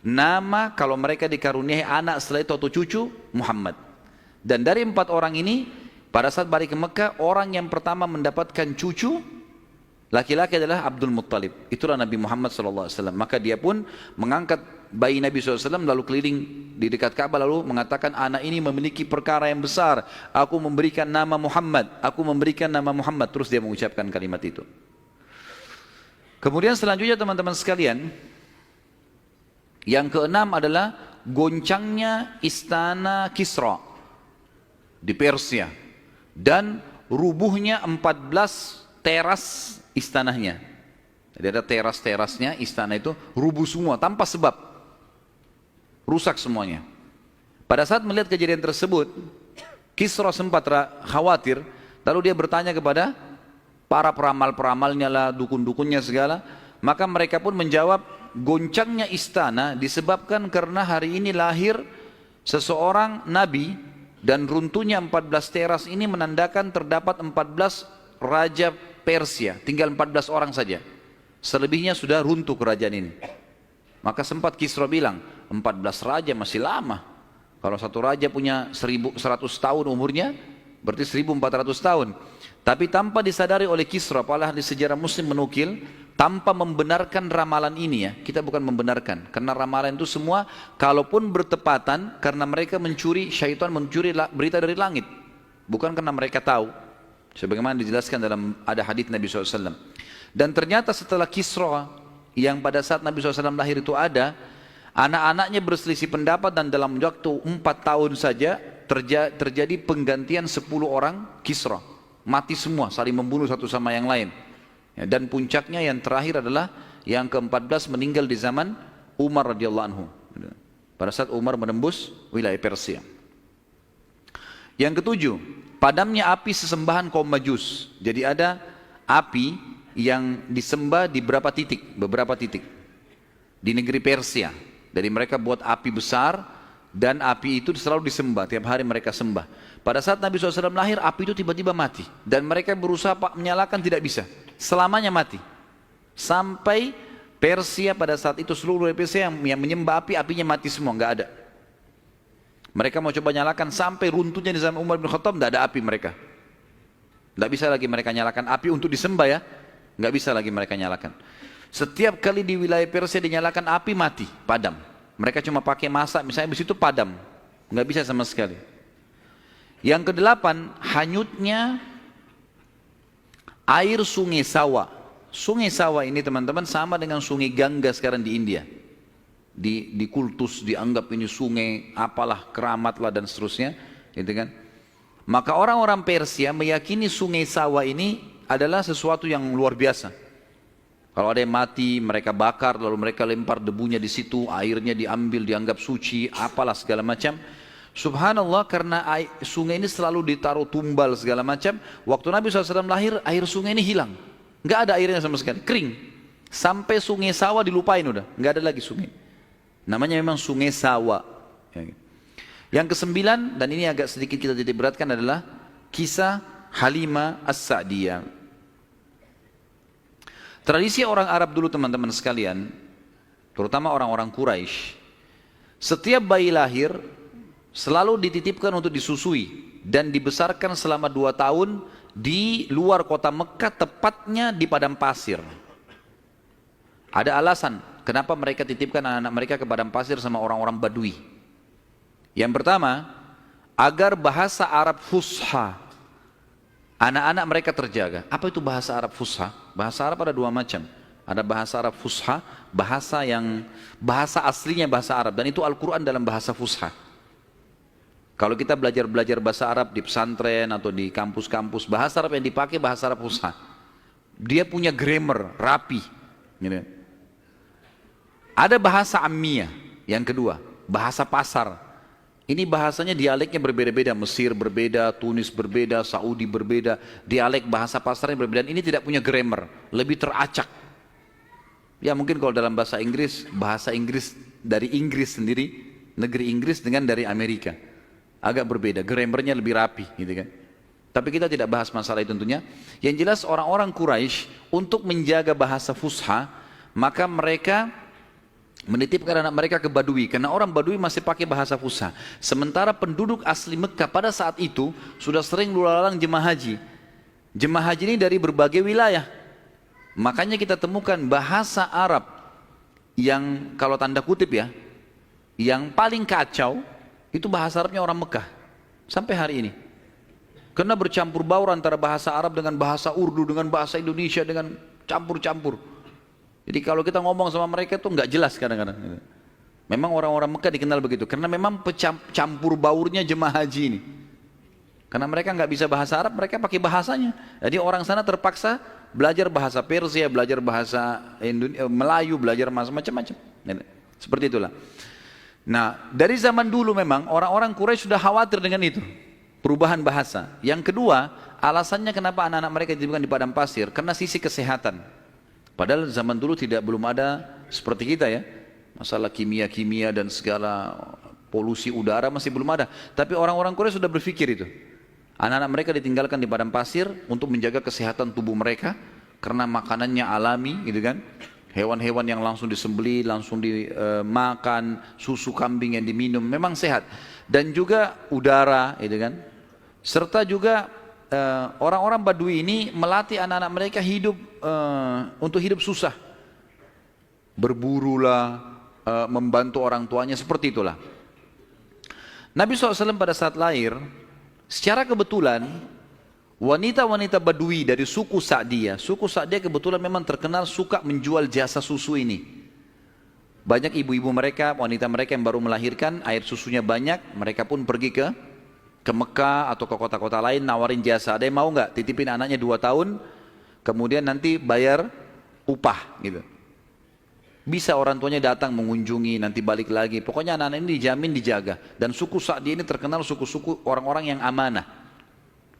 nama kalau mereka dikaruniai anak setelah itu atau cucu, Muhammad. Dan dari 4 orang ini pada saat balik ke Mekah, orang yang pertama mendapatkan cucu laki-laki adalah Abdul Muttalib. Itulah Nabi Muhammad SAW. Maka dia pun mengangkat bayi Nabi SAW lalu keliling di dekat Ka'bah lalu mengatakan, anak ini memiliki perkara yang besar, aku memberikan nama Muhammad, aku memberikan nama Muhammad. Terus dia mengucapkan kalimat itu. Kemudian selanjutnya teman-teman sekalian, yang keenam adalah goncangnya istana Kisra di Persia dan rubuhnya 14 teras istananya. Jadi ada teras-terasnya istana itu rubuh semua tanpa sebab. Rusak semuanya. Pada saat melihat kejadian tersebut, Kisra sempat khawatir, lalu dia bertanya kepada para peramal-peramalnya lah, dukun-dukunnya segala. Maka mereka pun menjawab, goncangnya istana disebabkan karena hari ini lahir seseorang nabi, dan runtuhnya 14 teras ini menandakan terdapat 14 raja Persia, tinggal 14 orang saja. Selebihnya sudah runtuh kerajaan ini. Maka sempat Kisra bilang, 14 raja masih lama. Kalau satu raja punya 1100 tahun umurnya, berarti 1400 tahun. Tapi tanpa disadari oleh Kisra, para ahli sejarah muslim menukil, tanpa membenarkan ramalan ini ya, kita bukan membenarkan. Karena ramalan itu semua, kalaupun bertepatan, karena mereka mencuri, syaitan mencuri berita dari langit. Bukan karena mereka tahu. Sebagaimana dijelaskan dalam ada hadits Nabi SAW. Dan ternyata setelah Kisra, yang pada saat Nabi SAW lahir itu ada, anak-anaknya berselisih pendapat dan dalam waktu 4 tahun saja terjadi penggantian 10 orang Kisra. Mati semua, saling membunuh satu sama yang lain. Dan puncaknya yang terakhir adalah yang ke-14 meninggal di zaman Umar radhiyallahu anhu. Pada saat Umar menembus wilayah Persia. Yang ketujuh, padamnya api sesembahan kaum Majus. Jadi ada api yang disembah di beberapa titik di negeri Persia. Jadi mereka buat api besar dan api itu selalu disembah, tiap hari mereka sembah. Pada saat Nabi SAW lahir, api itu tiba-tiba mati dan mereka berusaha menyalakan, tidak bisa, selamanya mati. Sampai Persia pada saat itu seluruh Persia yang menyembah api, apinya mati semua, nggak ada. Mereka mau coba nyalakan sampai runtuhnya di zaman Umar bin Khattab, nggak ada api mereka. Nggak bisa lagi mereka nyalakan api untuk disembah ya, nggak bisa lagi mereka nyalakan. Setiap kali di wilayah Persia dinyalakan api mati, padam. Mereka cuma pakai masak, misalnya di situ padam, nggak bisa sama sekali. Yang kedelapan, hanyutnya air sungai Sawa. Sungai Sawa ini teman-teman sama dengan sungai Gangga sekarang di India. Di kultus dianggap ini sungai apalah, keramat lah dan seterusnya, gitu kan. Maka orang-orang Persia meyakini sungai Sawa ini adalah sesuatu yang luar biasa. Kalau ada yang mati, mereka bakar, lalu mereka lempar debunya di situ, airnya diambil, dianggap suci, apalah segala macam. Subhanallah, karena sungai ini selalu ditaruh tumbal segala macam. Waktu Nabi SAW lahir, air sungai ini hilang. Nggak ada airnya sama sekali, kering. Sampai sungai Sawa dilupain udah, nggak ada lagi sungai. Namanya memang sungai Sawa. Yang kesembilan, dan ini agak sedikit kita titik beratkan, adalah kisah Halimah As-Sa'diyah. Tradisi orang Arab dulu teman-teman sekalian, terutama orang-orang Quraisy, setiap bayi lahir selalu dititipkan untuk disusui dan dibesarkan selama 2 tahun di luar kota Mekah, tepatnya di padang pasir. Ada alasan kenapa mereka titipkan anak-anak mereka ke padang pasir sama orang-orang Badui. Yang pertama, agar bahasa Arab fusha anak-anak mereka terjaga. Apa itu bahasa Arab fusha? Bahasa Arab ada 2 macam. Ada bahasa Arab fusha, bahasa aslinya bahasa Arab, dan itu Al-Quran dalam bahasa fusha. Kalau kita belajar bahasa Arab di pesantren atau di kampus-kampus, bahasa Arab yang dipakai bahasa Arab fusha. Dia punya grammar rapi. Gitu. Ada bahasa Ammiyah, yang kedua, bahasa pasar. Ini bahasanya dialeknya berbeda-beda, Mesir berbeda, Tunis berbeda, Saudi berbeda, dialek bahasa pasarnya berbeda. Ini tidak punya grammar, lebih teracak. Ya mungkin kalau dalam bahasa Inggris dari Inggris sendiri, negeri Inggris dengan dari Amerika, agak berbeda, grammarnya lebih rapi, gitu kan. Tapi kita tidak bahas masalah itu tentunya. Yang jelas orang-orang Quraisy untuk menjaga bahasa fusha, maka mereka menitipkan anak mereka ke Badui, karena orang Badui masih pakai bahasa fusha. Sementara penduduk asli Mekah pada saat itu sudah sering lalu-lalang jemaah haji. Jemaah haji ini dari berbagai wilayah. Makanya kita temukan bahasa Arab yang kalau tanda kutip ya, yang paling kacau itu bahasa Arabnya orang Mekah sampai hari ini. Karena bercampur baur antara bahasa Arab dengan bahasa Urdu dengan bahasa Indonesia, dengan campur-campur. Jadi kalau kita ngomong sama mereka itu nggak jelas kadang-kadang. Memang orang-orang Mekah dikenal begitu, karena memang campur baurnya jemaah haji ini. Karena mereka nggak bisa bahasa Arab, mereka pakai bahasanya. Jadi orang sana terpaksa belajar bahasa Persia, belajar bahasa Melayu, belajar macam-macam. Seperti itulah. Nah, dari zaman dulu memang orang-orang Quraisy sudah khawatir dengan itu, perubahan bahasa. Yang kedua, alasannya kenapa anak-anak mereka dititipkan di padang pasir, karena sisi kesehatan. Padahal zaman dulu belum ada seperti kita ya, masalah kimia-kimia dan segala polusi udara masih belum ada. Tapi orang-orang Quraisy sudah berpikir itu. Anak-anak mereka ditinggalkan di padang pasir untuk menjaga kesehatan tubuh mereka, karena makanannya alami, gitu kan. Hewan-hewan yang langsung disembelih, langsung dimakan, susu kambing yang diminum, memang sehat. Dan juga udara, gitu kan. Serta juga orang-orang Badui ini melatih anak-anak mereka untuk hidup susah. Berburulah, membantu orang tuanya, seperti itulah. Nabi SAW pada saat lahir, secara kebetulan wanita-wanita Badui dari suku Sa'diyah kebetulan memang terkenal suka menjual jasa susu ini. Banyak ibu-ibu mereka, wanita mereka yang baru melahirkan, air susunya banyak, mereka pun pergi ke Mekah atau ke kota-kota lain nawarin jasa. Ada yang mau nggak titipin anaknya 2 tahun, kemudian nanti bayar upah gitu. Bisa orang tuanya datang mengunjungi, nanti balik lagi. Pokoknya anak-anak ini dijamin dijaga. Dan suku Sa'di ini terkenal suku-suku orang-orang yang amanah.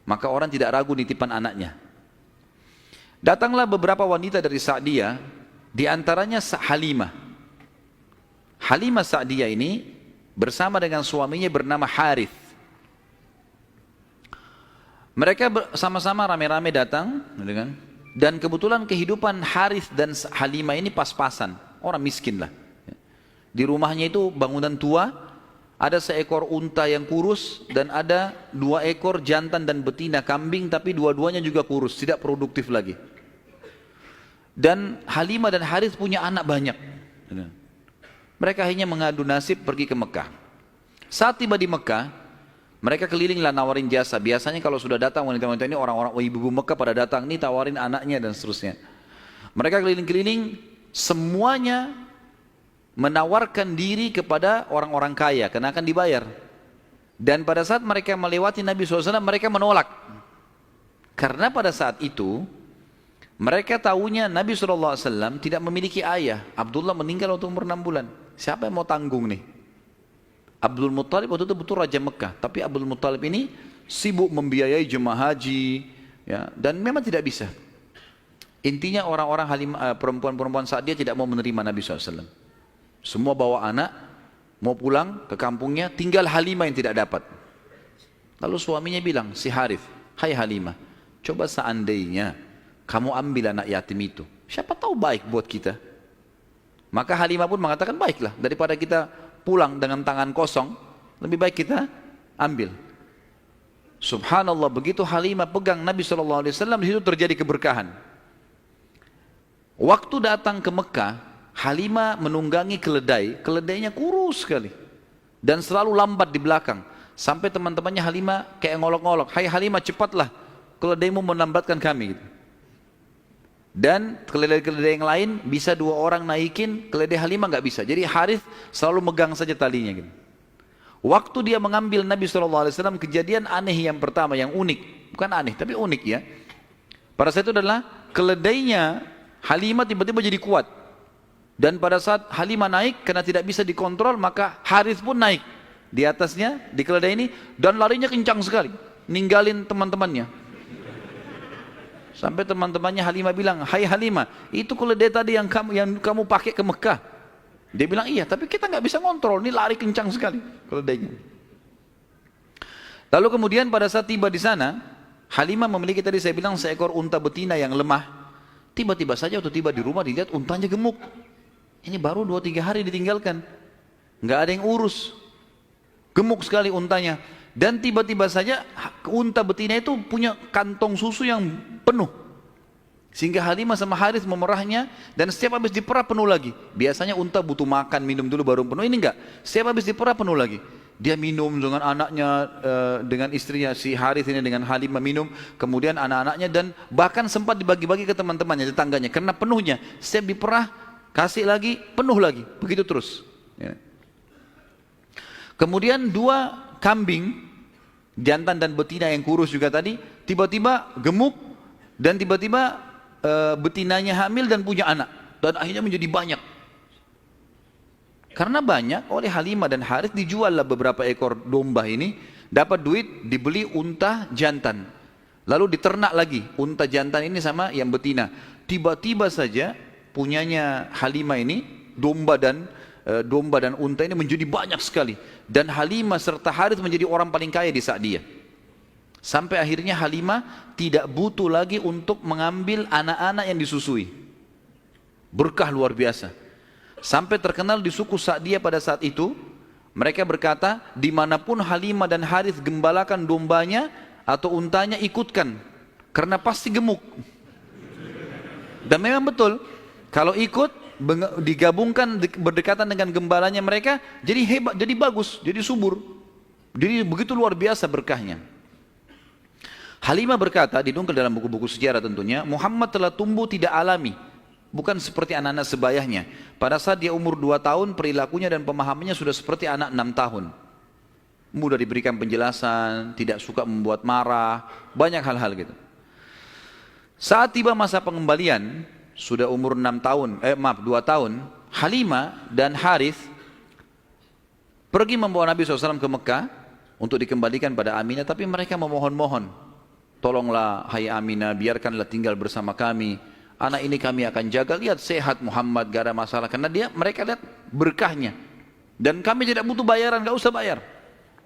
Maka orang tidak ragu nitipan anaknya. Datanglah beberapa wanita dari Sa'diyah, di antaranya Halimah. Halimah Sa'diyah ini bersama dengan suaminya bernama Harith. Mereka sama-sama rame-rame datang, dan kebetulan kehidupan Harith dan Halimah ini pas-pasan, orang miskin lah. Di rumahnya itu bangunan tua, ada seekor unta yang kurus, dan ada 2 ekor jantan dan betina kambing, tapi dua-duanya juga kurus, tidak produktif lagi. Dan Halimah dan Harith punya anak banyak. Mereka hanya mengadu nasib pergi ke Mekah. Saat tiba di Mekah, mereka kelilinglah nawarin jasa. Biasanya kalau sudah datang wanita-wanita ini, orang-orang ibu-ibu Mekah pada datang, nih tawarin anaknya dan seterusnya. Mereka keliling-keliling, semuanya menawarkan diri kepada orang-orang kaya, karena akan dibayar. Dan pada saat mereka melewati Nabi SAW, mereka menolak. Karena pada saat itu, mereka tahunya Nabi SAW tidak memiliki ayah. Abdullah meninggal waktu umur 6 bulan. Siapa yang mau tanggung nih? Abdul Muttalib waktu itu betul Raja Mekah, tapi Abdul Muttalib ini sibuk membiayai jemaah haji, ya, dan memang tidak bisa. Intinya orang-orang perempuan-perempuan saat dia tidak mau menerima Nabi SAW. Semua bawa anak, mau pulang ke kampungnya, tinggal Halimah yang tidak dapat. Lalu suaminya bilang, si Harith, hai Halimah, coba seandainya kamu ambil anak yatim itu, siapa tahu baik buat kita. Maka Halimah pun mengatakan, baiklah, daripada kita pulang dengan tangan kosong, lebih baik kita ambil. Subhanallah, begitu Halimah pegang Nabi SAW, di situ terjadi keberkahan. Waktu datang ke Mekah, Halimah menunggangi keledai, keledainya kurus sekali dan selalu lambat di belakang. Sampai teman-temannya Halimah kayak ngolok-ngolok, hai Halimah cepatlah, keledaimu melambatkan kami. Dan keledai-keledai yang lain bisa 2 orang naikin, keledai Halimah nggak bisa. Jadi Harith selalu megang saja talinya gitu. Waktu dia mengambil Nabi SAW, kejadian aneh yang pertama, yang unik, bukan aneh tapi unik ya. Pada saat itu adalah keledainya Halimah tiba-tiba jadi kuat. Dan pada saat Halimah naik, karena tidak bisa dikontrol, maka Harith pun naik di atasnya, di keledai ini, dan larinya kencang sekali, ninggalin teman-temannya. Sampai teman-temannya Halimah bilang, hai Halimah, itu keledai tadi yang kamu pakai ke Mekah. Dia bilang, iya, tapi kita nggak bisa ngontrol, ini lari kencang sekali keledainya. Lalu kemudian pada saat tiba di sana, Halimah memiliki tadi saya bilang seekor unta betina yang lemah. Tiba-tiba saja waktu tiba di rumah dilihat untanya gemuk. Ini baru 2-3 hari ditinggalkan, nggak ada yang urus, gemuk sekali untanya. Dan tiba-tiba saja unta betina itu punya kantong susu yang penuh. Sehingga Halimah sama Harith memerahnya, dan setiap habis diperah penuh lagi. Biasanya unta butuh makan, minum dulu baru penuh, ini enggak. Setiap habis diperah penuh lagi. Dia minum dengan anaknya, dengan istrinya, si Harith ini dengan Halimah minum, kemudian anak-anaknya, dan bahkan sempat dibagi-bagi ke teman-temannya, tetangganya. Karena penuhnya, setiap diperah, kasih lagi, penuh lagi. Begitu terus. Ya. Kemudian 2 kambing, jantan dan betina yang kurus juga tadi, tiba-tiba gemuk, dan tiba-tiba betinanya hamil dan punya anak, dan akhirnya menjadi banyak. Karena banyak, oleh Halimah dan Harith dijuallah beberapa ekor domba ini, dapat duit, dibeli unta jantan, lalu diternak lagi unta jantan ini sama yang betina. Tiba-tiba saja punyanya Halimah ini domba dan unta ini menjadi banyak sekali, dan Halimah serta Harith menjadi orang paling kaya di saat dia. Sampai akhirnya Halimah tidak butuh lagi untuk mengambil anak-anak yang disusui. Berkah luar biasa. Sampai terkenal di suku Sa'diyah pada saat itu, mereka berkata, dimanapun Halimah dan Harith gembalakan dombanya atau untanya, ikutkan, karena pasti gemuk. Dan memang betul, kalau ikut digabungkan berdekatan dengan gembalanya mereka, jadi hebat, jadi bagus, jadi subur. Jadi begitu luar biasa berkahnya. Halimah berkata, dinukil dalam buku-buku sejarah tentunya, Muhammad telah tumbuh tidak alami, bukan seperti anak-anak sebayahnya. Pada saat dia umur 2 tahun, perilakunya dan pemahamannya sudah seperti anak 6 tahun. Mudah diberikan penjelasan, tidak suka membuat marah, banyak hal-hal gitu. Saat tiba masa pengembalian, sudah umur 2 tahun, Halimah dan Harith pergi membawa Nabi SAW ke Mekah untuk dikembalikan pada Aminah, tapi mereka memohon-mohon, tolonglah hai Aminah, biarkanlah tinggal bersama kami, anak ini kami akan jaga, lihat sehat Muhammad, gak ada masalah, karena mereka lihat berkahnya, dan kami tidak butuh bayaran, gak usah bayar.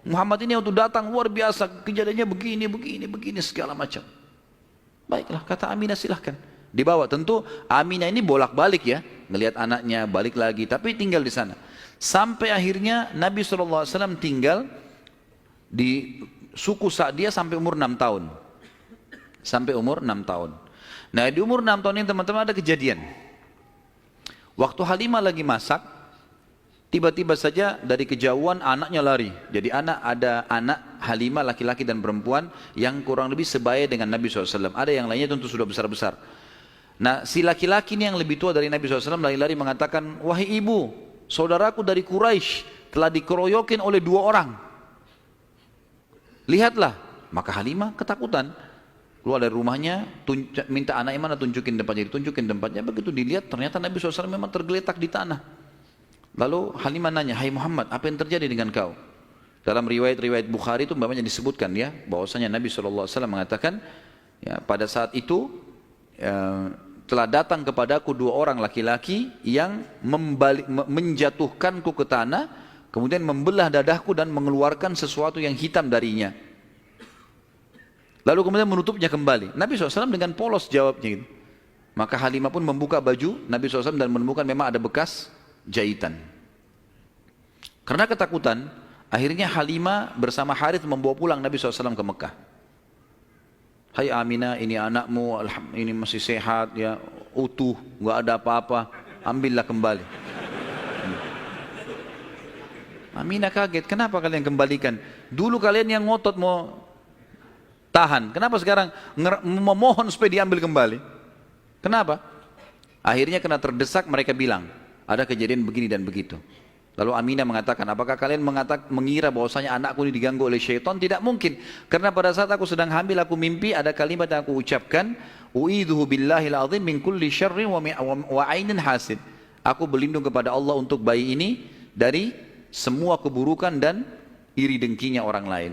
Muhammad ini waktu datang luar biasa, kejadiannya begini segala macam. Baiklah, kata Aminah, silahkan dibawa. Tentu Aminah ini bolak-balik ya, ngelihat anaknya, balik lagi, tapi tinggal di sana. Sampai akhirnya Nabi SAW tinggal di suku Sa'diyah sampai umur 6 tahun. Sampai umur 6 tahun. Nah, di umur 6 tahun ini teman-teman ada kejadian. Waktu Halimah lagi masak, tiba-tiba saja dari kejauhan anaknya lari. Jadi ada anak Halimah laki-laki dan perempuan yang kurang lebih sebaya dengan Nabi SAW. Ada yang lainnya tentu sudah besar-besar. Nah, si laki-laki ini yang lebih tua dari Nabi SAW lari-lari mengatakan, wahai ibu, saudaraku dari Quraisy telah dikeroyokin oleh 2 orang. Lihatlah. Maka Halimah ketakutan, keluar dari rumahnya, minta anaknya mana, tunjukin tempatnya. Begitu dilihat, ternyata Nabi SAW memang tergeletak di tanah. Lalu Halimah nanya, hai Muhammad, apa yang terjadi dengan kau? Dalam riwayat-riwayat Bukhari itu umpamanya disebutkan ya, bahwasanya Nabi SAW mengatakan, ya, pada saat itu telah datang kepadaku 2 orang laki-laki yang menjatuhkanku ke tanah, kemudian membelah dadahku dan mengeluarkan sesuatu yang hitam darinya. Lalu kemudian menutupnya kembali. Nabi SAW dengan polos jawabnya gitu. Maka Halimah pun membuka baju Nabi SAW dan menemukan memang ada bekas jahitan. Karena ketakutan, akhirnya Halimah bersama Harith membawa pulang Nabi SAW ke Mekah. Hai Aminah, ini anakmu, ini masih sehat, ya, utuh, nggak ada apa-apa, ambillah kembali. Aminah kaget, kenapa kalian kembalikan? Dulu kalian yang ngotot mau tahan, kenapa sekarang memohon supaya diambil kembali? Kenapa? Akhirnya kena terdesak, mereka bilang, ada kejadian begini dan begitu. Lalu Aminah mengatakan, apakah kalian mengira bahwasanya anakku ini diganggu oleh syaitan? Tidak mungkin. Karena pada saat aku sedang hamil, aku mimpi ada kalimat yang aku ucapkan, U'idhuhu billahil azim min kulli syarrin wa ainin hasid. Aku berlindung kepada Allah untuk bayi ini dari semua keburukan dan iri dengkinya orang lain.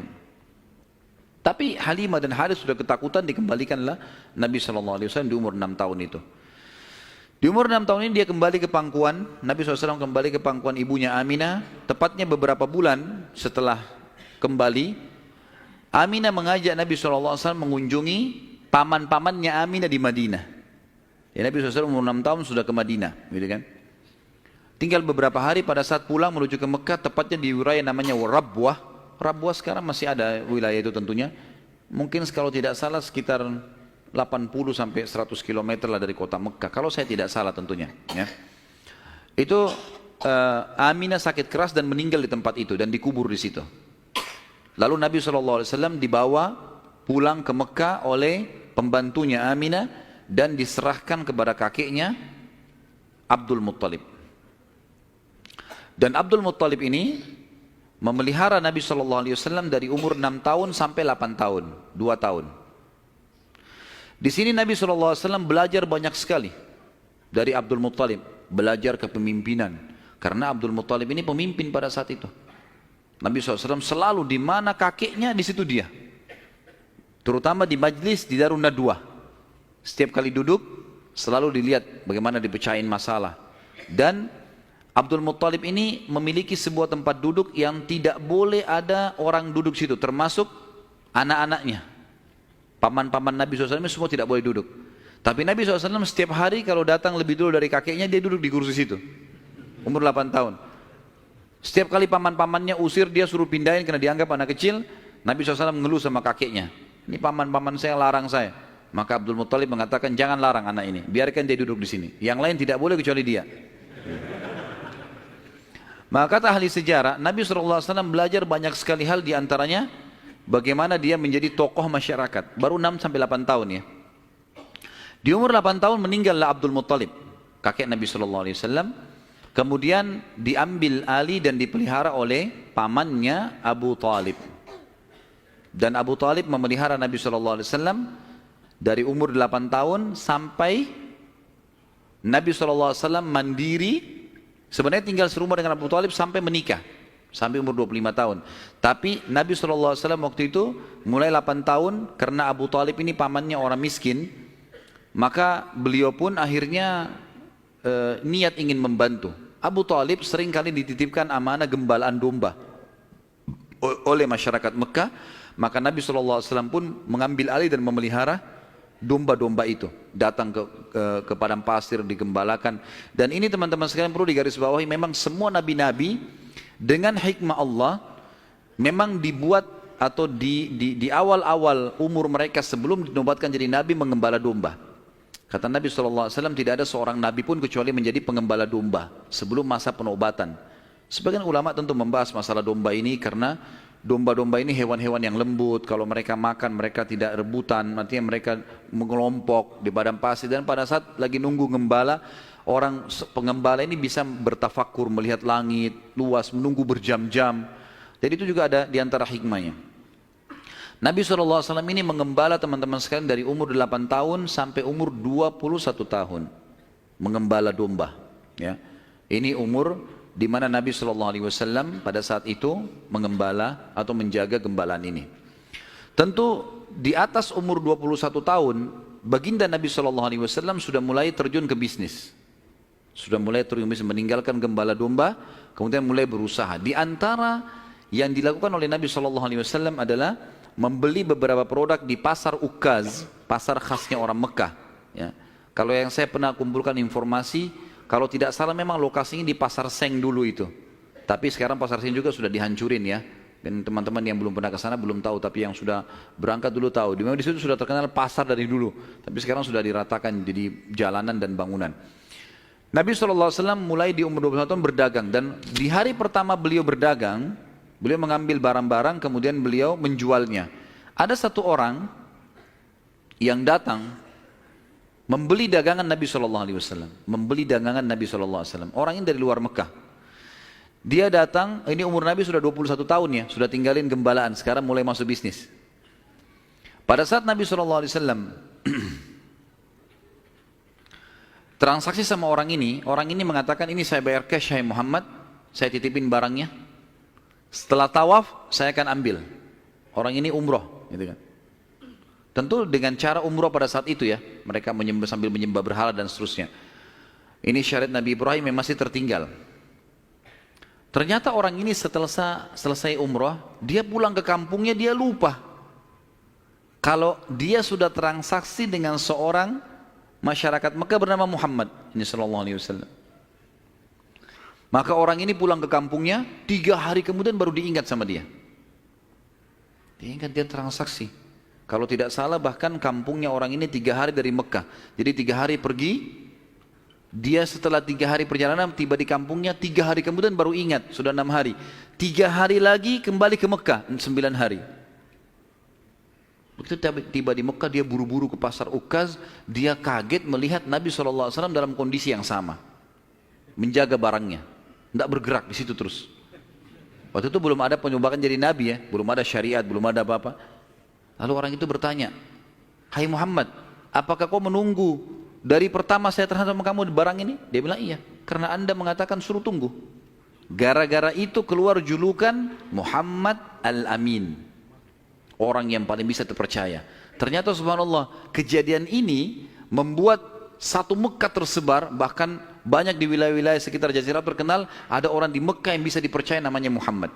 Tapi Halimah dan Harith sudah ketakutan, dikembalikanlah Nabi SAW di umur 6 tahun itu. Di umur 6 tahun ini dia kembali ke pangkuan, Nabi SAW kembali ke pangkuan ibunya Aminah, tepatnya beberapa bulan setelah kembali, Aminah mengajak Nabi SAW mengunjungi paman-pamannya Aminah di Madinah. Ya, Nabi SAW umur 6 tahun sudah ke Madinah, gitu kan? Tinggal beberapa hari pada saat pulang menuju ke Mekah, tepatnya di wilayah namanya Rabwah. Rabwah sekarang masih ada wilayah itu tentunya. Mungkin kalau tidak salah sekitar 80 sampai 100 km lah dari kota Mekah, kalau saya tidak salah tentunya, ya. Itu Aminah sakit keras dan meninggal di tempat itu dan dikubur di situ. Lalu Nabi SAW dibawa pulang ke Mekah oleh pembantunya Aminah dan diserahkan kepada kakeknya Abdul Muttalib. Dan Abdul Muttalib ini memelihara Nabi SAW dari umur 6 tahun sampai 8 tahun, 2 tahun. Di sini Nabi SAW belajar banyak sekali dari Abdul Muttalib, belajar kepemimpinan. Karena Abdul Muttalib ini pemimpin pada saat itu. Nabi SAW selalu di mana kakeknya, di situ dia. Terutama di majlis di Darun Nadwah. Setiap kali duduk, selalu dilihat bagaimana dipecahin masalah. Dan Abdul Muttalib ini memiliki sebuah tempat duduk yang tidak boleh ada orang duduk situ, termasuk anak-anaknya. Paman-paman Nabi SAW semua tidak boleh duduk. Tapi Nabi SAW setiap hari kalau datang lebih dulu dari kakeknya, dia duduk di kursi situ. Umur 8 tahun. Setiap kali paman-pamannya usir, dia suruh pindahin karena dianggap anak kecil. Nabi SAW mengeluh sama kakeknya. Ini paman-paman saya larang saya. Maka Abdul Muttalib mengatakan, jangan larang anak ini. Biarkan dia duduk di sini. Yang lain tidak boleh kecuali dia. Maka kata ahli sejarah, Nabi SAW belajar banyak sekali hal, diantaranya bagaimana dia menjadi tokoh masyarakat. Baru 6 sampai 8 tahun ya. Di umur 8 tahun meninggallah Abdul Muttalib, kakek Nabi SAW. Kemudian diambil alih dan dipelihara oleh pamannya Abu Talib. Dan Abu Talib memelihara Nabi SAW dari umur 8 tahun sampai Nabi SAW mandiri. Sebenarnya tinggal serumah dengan Abu Talib sampai menikah, sampai umur 25 tahun. Tapi Nabi SAW waktu itu mulai 8 tahun, karena Abu Talib ini pamannya orang miskin, maka beliau pun akhirnya niat ingin membantu. Abu Talib seringkali dititipkan amanah gembalaan domba oleh masyarakat Mekah, maka Nabi SAW pun mengambil alih dan memelihara domba-domba itu, datang ke padang pasir, digembalakan. Dan ini teman-teman sekalian perlu digarisbawahi, memang semua nabi-nabi dengan hikmah Allah memang dibuat atau di awal-awal umur mereka sebelum dinobatkan jadi nabi mengembala domba. Kata Nabi SAW, tidak ada seorang nabi pun kecuali menjadi pengembala domba sebelum masa penobatan. Sebagian ulama tentu membahas masalah domba ini karena domba-domba ini hewan-hewan yang lembut, kalau mereka makan mereka tidak rebutan, artinya mereka mengelompok di padang pasir, dan pada saat lagi nunggu gembala, orang pengembala ini bisa bertafakur, melihat langit luas, menunggu berjam-jam. Jadi itu juga ada di antara hikmahnya. Nabi SAW ini mengembala teman-teman sekalian dari umur 8 tahun sampai umur 21 tahun, mengembala domba. Ya. Ini umur di mana Nabi SAW pada saat itu mengembala atau menjaga gembalaan ini. Tentu di atas umur 21 tahun, baginda Nabi SAW sudah mulai terjun ke bisnis. Sudah mulai terus meninggalkan gembala domba, kemudian mulai berusaha. Di antara yang dilakukan oleh Nabi SAW adalah membeli beberapa produk di pasar Ukaz, pasar khasnya orang Mekah. Ya. Kalau yang saya pernah kumpulkan informasi, kalau tidak salah memang lokasinya di pasar Seng dulu itu. Tapi sekarang pasar Seng juga sudah dihancurin ya. Dan teman-teman yang belum pernah ke sana belum tahu, tapi yang sudah berangkat dulu tahu. Di situ sudah terkenal pasar dari dulu, tapi sekarang sudah diratakan jadi jalanan dan bangunan. Nabi SAW mulai di umur 21 tahun berdagang, dan di hari pertama beliau berdagang, beliau mengambil barang-barang kemudian beliau menjualnya. Ada satu orang yang datang membeli dagangan Nabi SAW, membeli dagangan Nabi SAW. Orang ini dari luar Mekah. Dia datang, ini umur Nabi sudah 21 tahun ya, sudah tinggalin gembalaan, sekarang mulai masuk bisnis. Pada saat Nabi SAW transaksi sama orang ini mengatakan, ini saya bayar cash, hai Muhammad, saya titipin barangnya. Setelah tawaf, saya akan ambil. Orang ini umroh, gitu kan. Tentu dengan cara umroh pada saat itu ya, mereka sambil menyembah berhala dan seterusnya. Ini syariat Nabi Ibrahim yang masih tertinggal. Ternyata orang ini setelah selesai umroh, dia pulang ke kampungnya, dia lupa kalau dia sudah transaksi dengan seorang masyarakat Mekah bernama Muhammad ini sallallahu alaihi wasallam. Maka orang ini pulang ke kampungnya, 3 hari kemudian baru diingat sama dia. Diingat dia transaksi. Kalau tidak salah bahkan kampungnya orang ini 3 hari dari Mekah. Jadi 3 hari pergi, dia setelah 3 hari perjalanan tiba di kampungnya, 3 hari kemudian baru ingat, sudah 6 hari. 3 hari lagi kembali ke Mekah, 9 hari. Begitu tiba di Mekah, dia buru-buru ke pasar Ukaz, dia kaget melihat Nabi SAW dalam kondisi yang sama. Menjaga barangnya, tidak bergerak di situ terus. Waktu itu belum ada penyumbatan jadi Nabi ya, belum ada syariat, belum ada apa-apa. Lalu orang itu bertanya, hai Muhammad, apakah kau menunggu dari pertama saya terhadap kamu di barang ini? Dia bilang iya, karena anda mengatakan suruh tunggu. Gara-gara itu keluar julukan Muhammad Al-Amin, orang yang paling bisa terpercaya. Ternyata subhanallah, kejadian ini membuat satu Mekah tersebar, bahkan banyak di wilayah-wilayah sekitar Jazirah terkenal, ada orang di Mekah yang bisa dipercaya namanya Muhammad.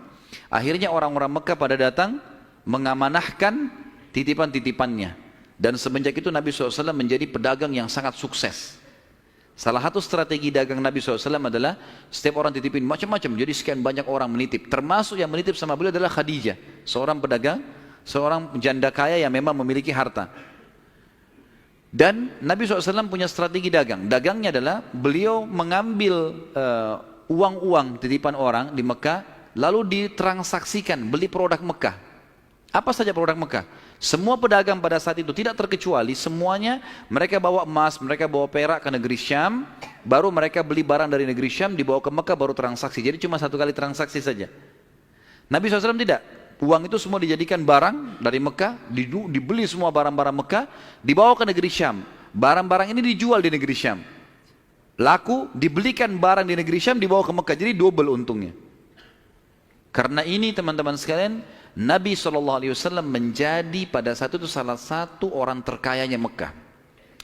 Akhirnya orang-orang Mekah pada datang mengamanahkan titipan-titipannya. Dan semenjak itu Nabi SAW menjadi pedagang yang sangat sukses. Salah satu strategi dagang Nabi SAW adalah setiap orang titipin macam-macam. Jadi sekian banyak orang menitip. Termasuk yang menitip sama beliau adalah Khadijah, seorang pedagang, seorang janda kaya yang memang memiliki harta. Dan Nabi SAW punya strategi dagang. Dagangnya adalah beliau mengambil uang-uang titipan orang di Mekah, lalu ditransaksikan, beli produk Mekah. Apa saja produk Mekah? Semua pedagang pada saat itu tidak terkecuali, semuanya mereka bawa emas, mereka bawa perak ke negeri Syam, baru mereka beli barang dari negeri Syam, dibawa ke Mekah baru transaksi. Jadi cuma 1 kali transaksi saja. Nabi SAW tidak. Uang itu semua dijadikan barang dari Mekah, dibeli semua barang-barang Mekah, dibawa ke negeri Syam. Barang-barang ini dijual di negeri Syam. Laku, dibelikan barang di negeri Syam, dibawa ke Mekah. Jadi double untungnya. Karena ini teman-teman sekalian, Nabi SAW menjadi pada saat itu salah satu orang terkayanya Mekah.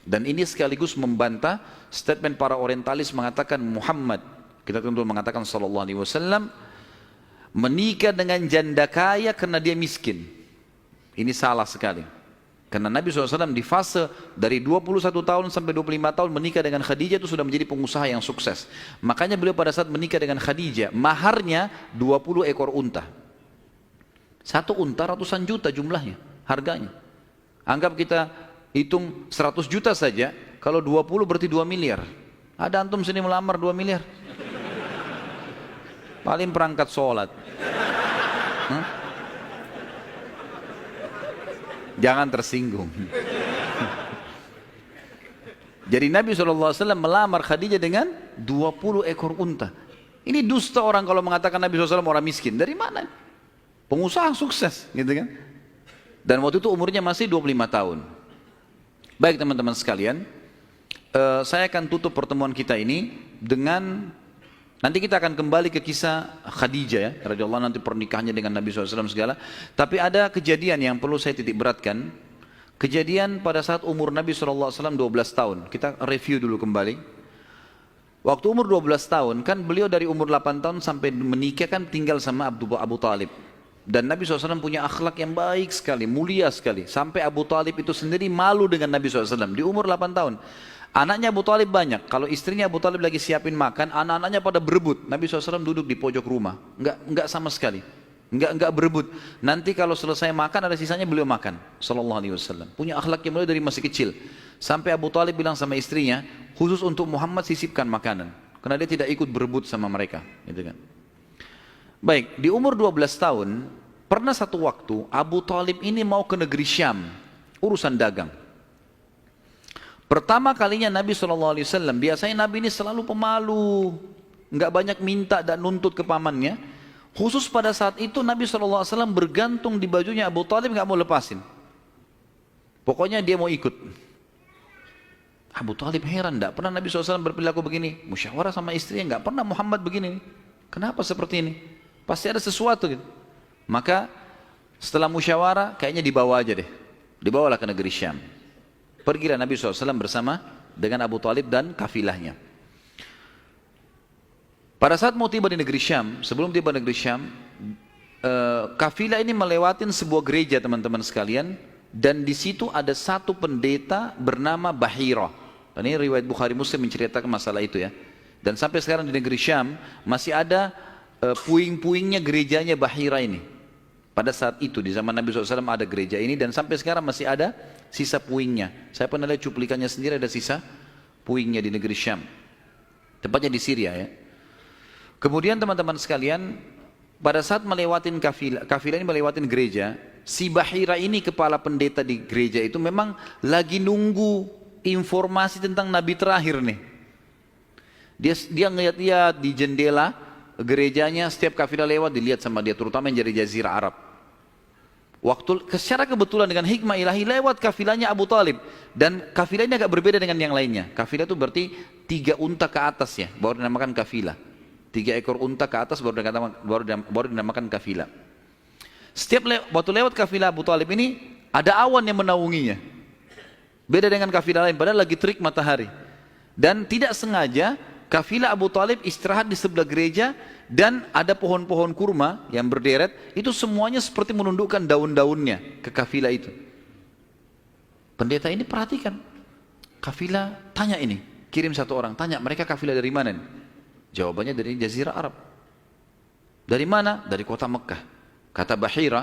Dan ini sekaligus membantah statement para orientalis mengatakan Muhammad, kita tentu mengatakan SAW, menikah dengan janda kaya karena dia miskin. Ini salah sekali. Karena Nabi SAW di fase dari 21 tahun sampai 25 tahun menikah dengan Khadijah itu sudah menjadi pengusaha yang sukses. Makanya beliau pada saat menikah dengan Khadijah, maharnya 20 ekor unta. 1 unta ratusan juta jumlahnya, harganya. Anggap kita hitung 100 juta saja, kalau 20 berarti 2 miliar. Ada antum sini melamar 2 miliar? Paling perangkat sholat. Jangan tersinggung. Jadi Nabi SAW melamar Khadijah dengan 20 ekor unta. Ini dusta orang kalau mengatakan Nabi SAW orang miskin. Dari mana? Pengusaha sukses, gitu kan? Dan waktu itu umurnya masih 25 tahun. Baik teman-teman sekalian, saya akan tutup pertemuan kita ini dengan, nanti kita akan kembali ke kisah Khadijah ya, radhiyallahu anha, nanti pernikahannya dengan Nabi SAW segala. Tapi ada kejadian yang perlu saya titik beratkan. Kejadian pada saat umur Nabi SAW 12 tahun. Kita review dulu kembali. Waktu umur 12 tahun, kan beliau dari umur 8 tahun sampai menikah kan tinggal sama Abu Talib. Dan Nabi SAW punya akhlak yang baik sekali, mulia sekali. Sampai Abu Talib itu sendiri malu dengan Nabi SAW di umur 8 tahun. Anaknya Abu Talib banyak. Kalau istrinya Abu Talib lagi siapin makan, anak-anaknya pada berebut. Nabi SAW duduk di pojok rumah. Enggak sama sekali. Enggak berebut. Nanti kalau selesai makan ada sisanya beliau makan. Sallallahu alaihi wasallam. Punya akhlak yang mulia dari masih kecil. Sampai Abu Talib bilang sama istrinya, khusus untuk Muhammad sisipkan makanan. Karena dia tidak ikut berebut sama mereka. Gitu kan. Baik, di umur 12 tahun, pernah satu waktu Abu Talib ini mau ke negeri Syam, urusan dagang. Pertama kalinya Nabi SAW, biasanya Nabi ini selalu pemalu, nggak banyak minta dan nuntut ke pamannya. Khusus pada saat itu Nabi SAW bergantung di bajunya Abu Talib, nggak mau lepasin. Pokoknya dia mau ikut. Abu Talib heran, tidak pernah Nabi SAW berperilaku begini. Musyawarah sama istrinya, nggak pernah Muhammad begini. Kenapa seperti ini? Pasti ada sesuatu gitu. Maka setelah musyawarah, kayaknya dibawa aja deh. Dibawalah ke negeri Syam. Pergilah Nabi SAW bersama dengan Abu Talib dan kafilahnya. Pada saat mau tiba di negeri Syam, sebelum tiba di negeri Syam, kafilah ini melewatin sebuah gereja teman-teman sekalian. Dan di situ ada satu pendeta bernama Bahira. Dan ini riwayat Bukhari Muslim menceritakan masalah itu ya. Dan sampai sekarang di negeri Syam masih ada puing-puingnya gerejanya Bahira ini. Pada saat itu di zaman Nabi SAW ada gereja ini dan sampai sekarang masih ada sisa puingnya. Saya pernah lihat cuplikannya sendiri, ada sisa puingnya di negeri Syam. Tepatnya di Syria ya. Kemudian teman-teman sekalian, pada saat melewatin kafilah ini melewatin gereja, si Bahira ini kepala pendeta di gereja itu memang lagi nunggu informasi tentang Nabi terakhir nih. Dia ngeliat-liat di jendela gerejanya, setiap kafilah lewat dilihat sama dia, terutama yang dari Jazirah Arab. Secara kebetulan dengan hikmah ilahi lewat kafilahnya Abu Talib. Dan kafilah ini agak berbeda dengan yang lainnya. Kafilah itu berarti 3 unta ke atas ya, baru dinamakan kafilah. 3 ekor unta ke atas baru dinamakan kafilah. Waktu lewat kafilah Abu Talib ini, ada awan yang menaunginya. Beda dengan kafilah lain, padahal lagi terik matahari. Dan tidak sengaja, kafilah Abu Talib istirahat di sebelah gereja, dan ada pohon-pohon kurma yang berderet, itu semuanya seperti menundukkan daun-daunnya ke kafilah itu. Pendeta ini perhatikan, kafilah tanya ini, kirim satu orang, tanya mereka kafilah dari mana nih? Jawabannya dari Jazirah Arab. Dari mana? Dari kota Mekah. Kata Bahira,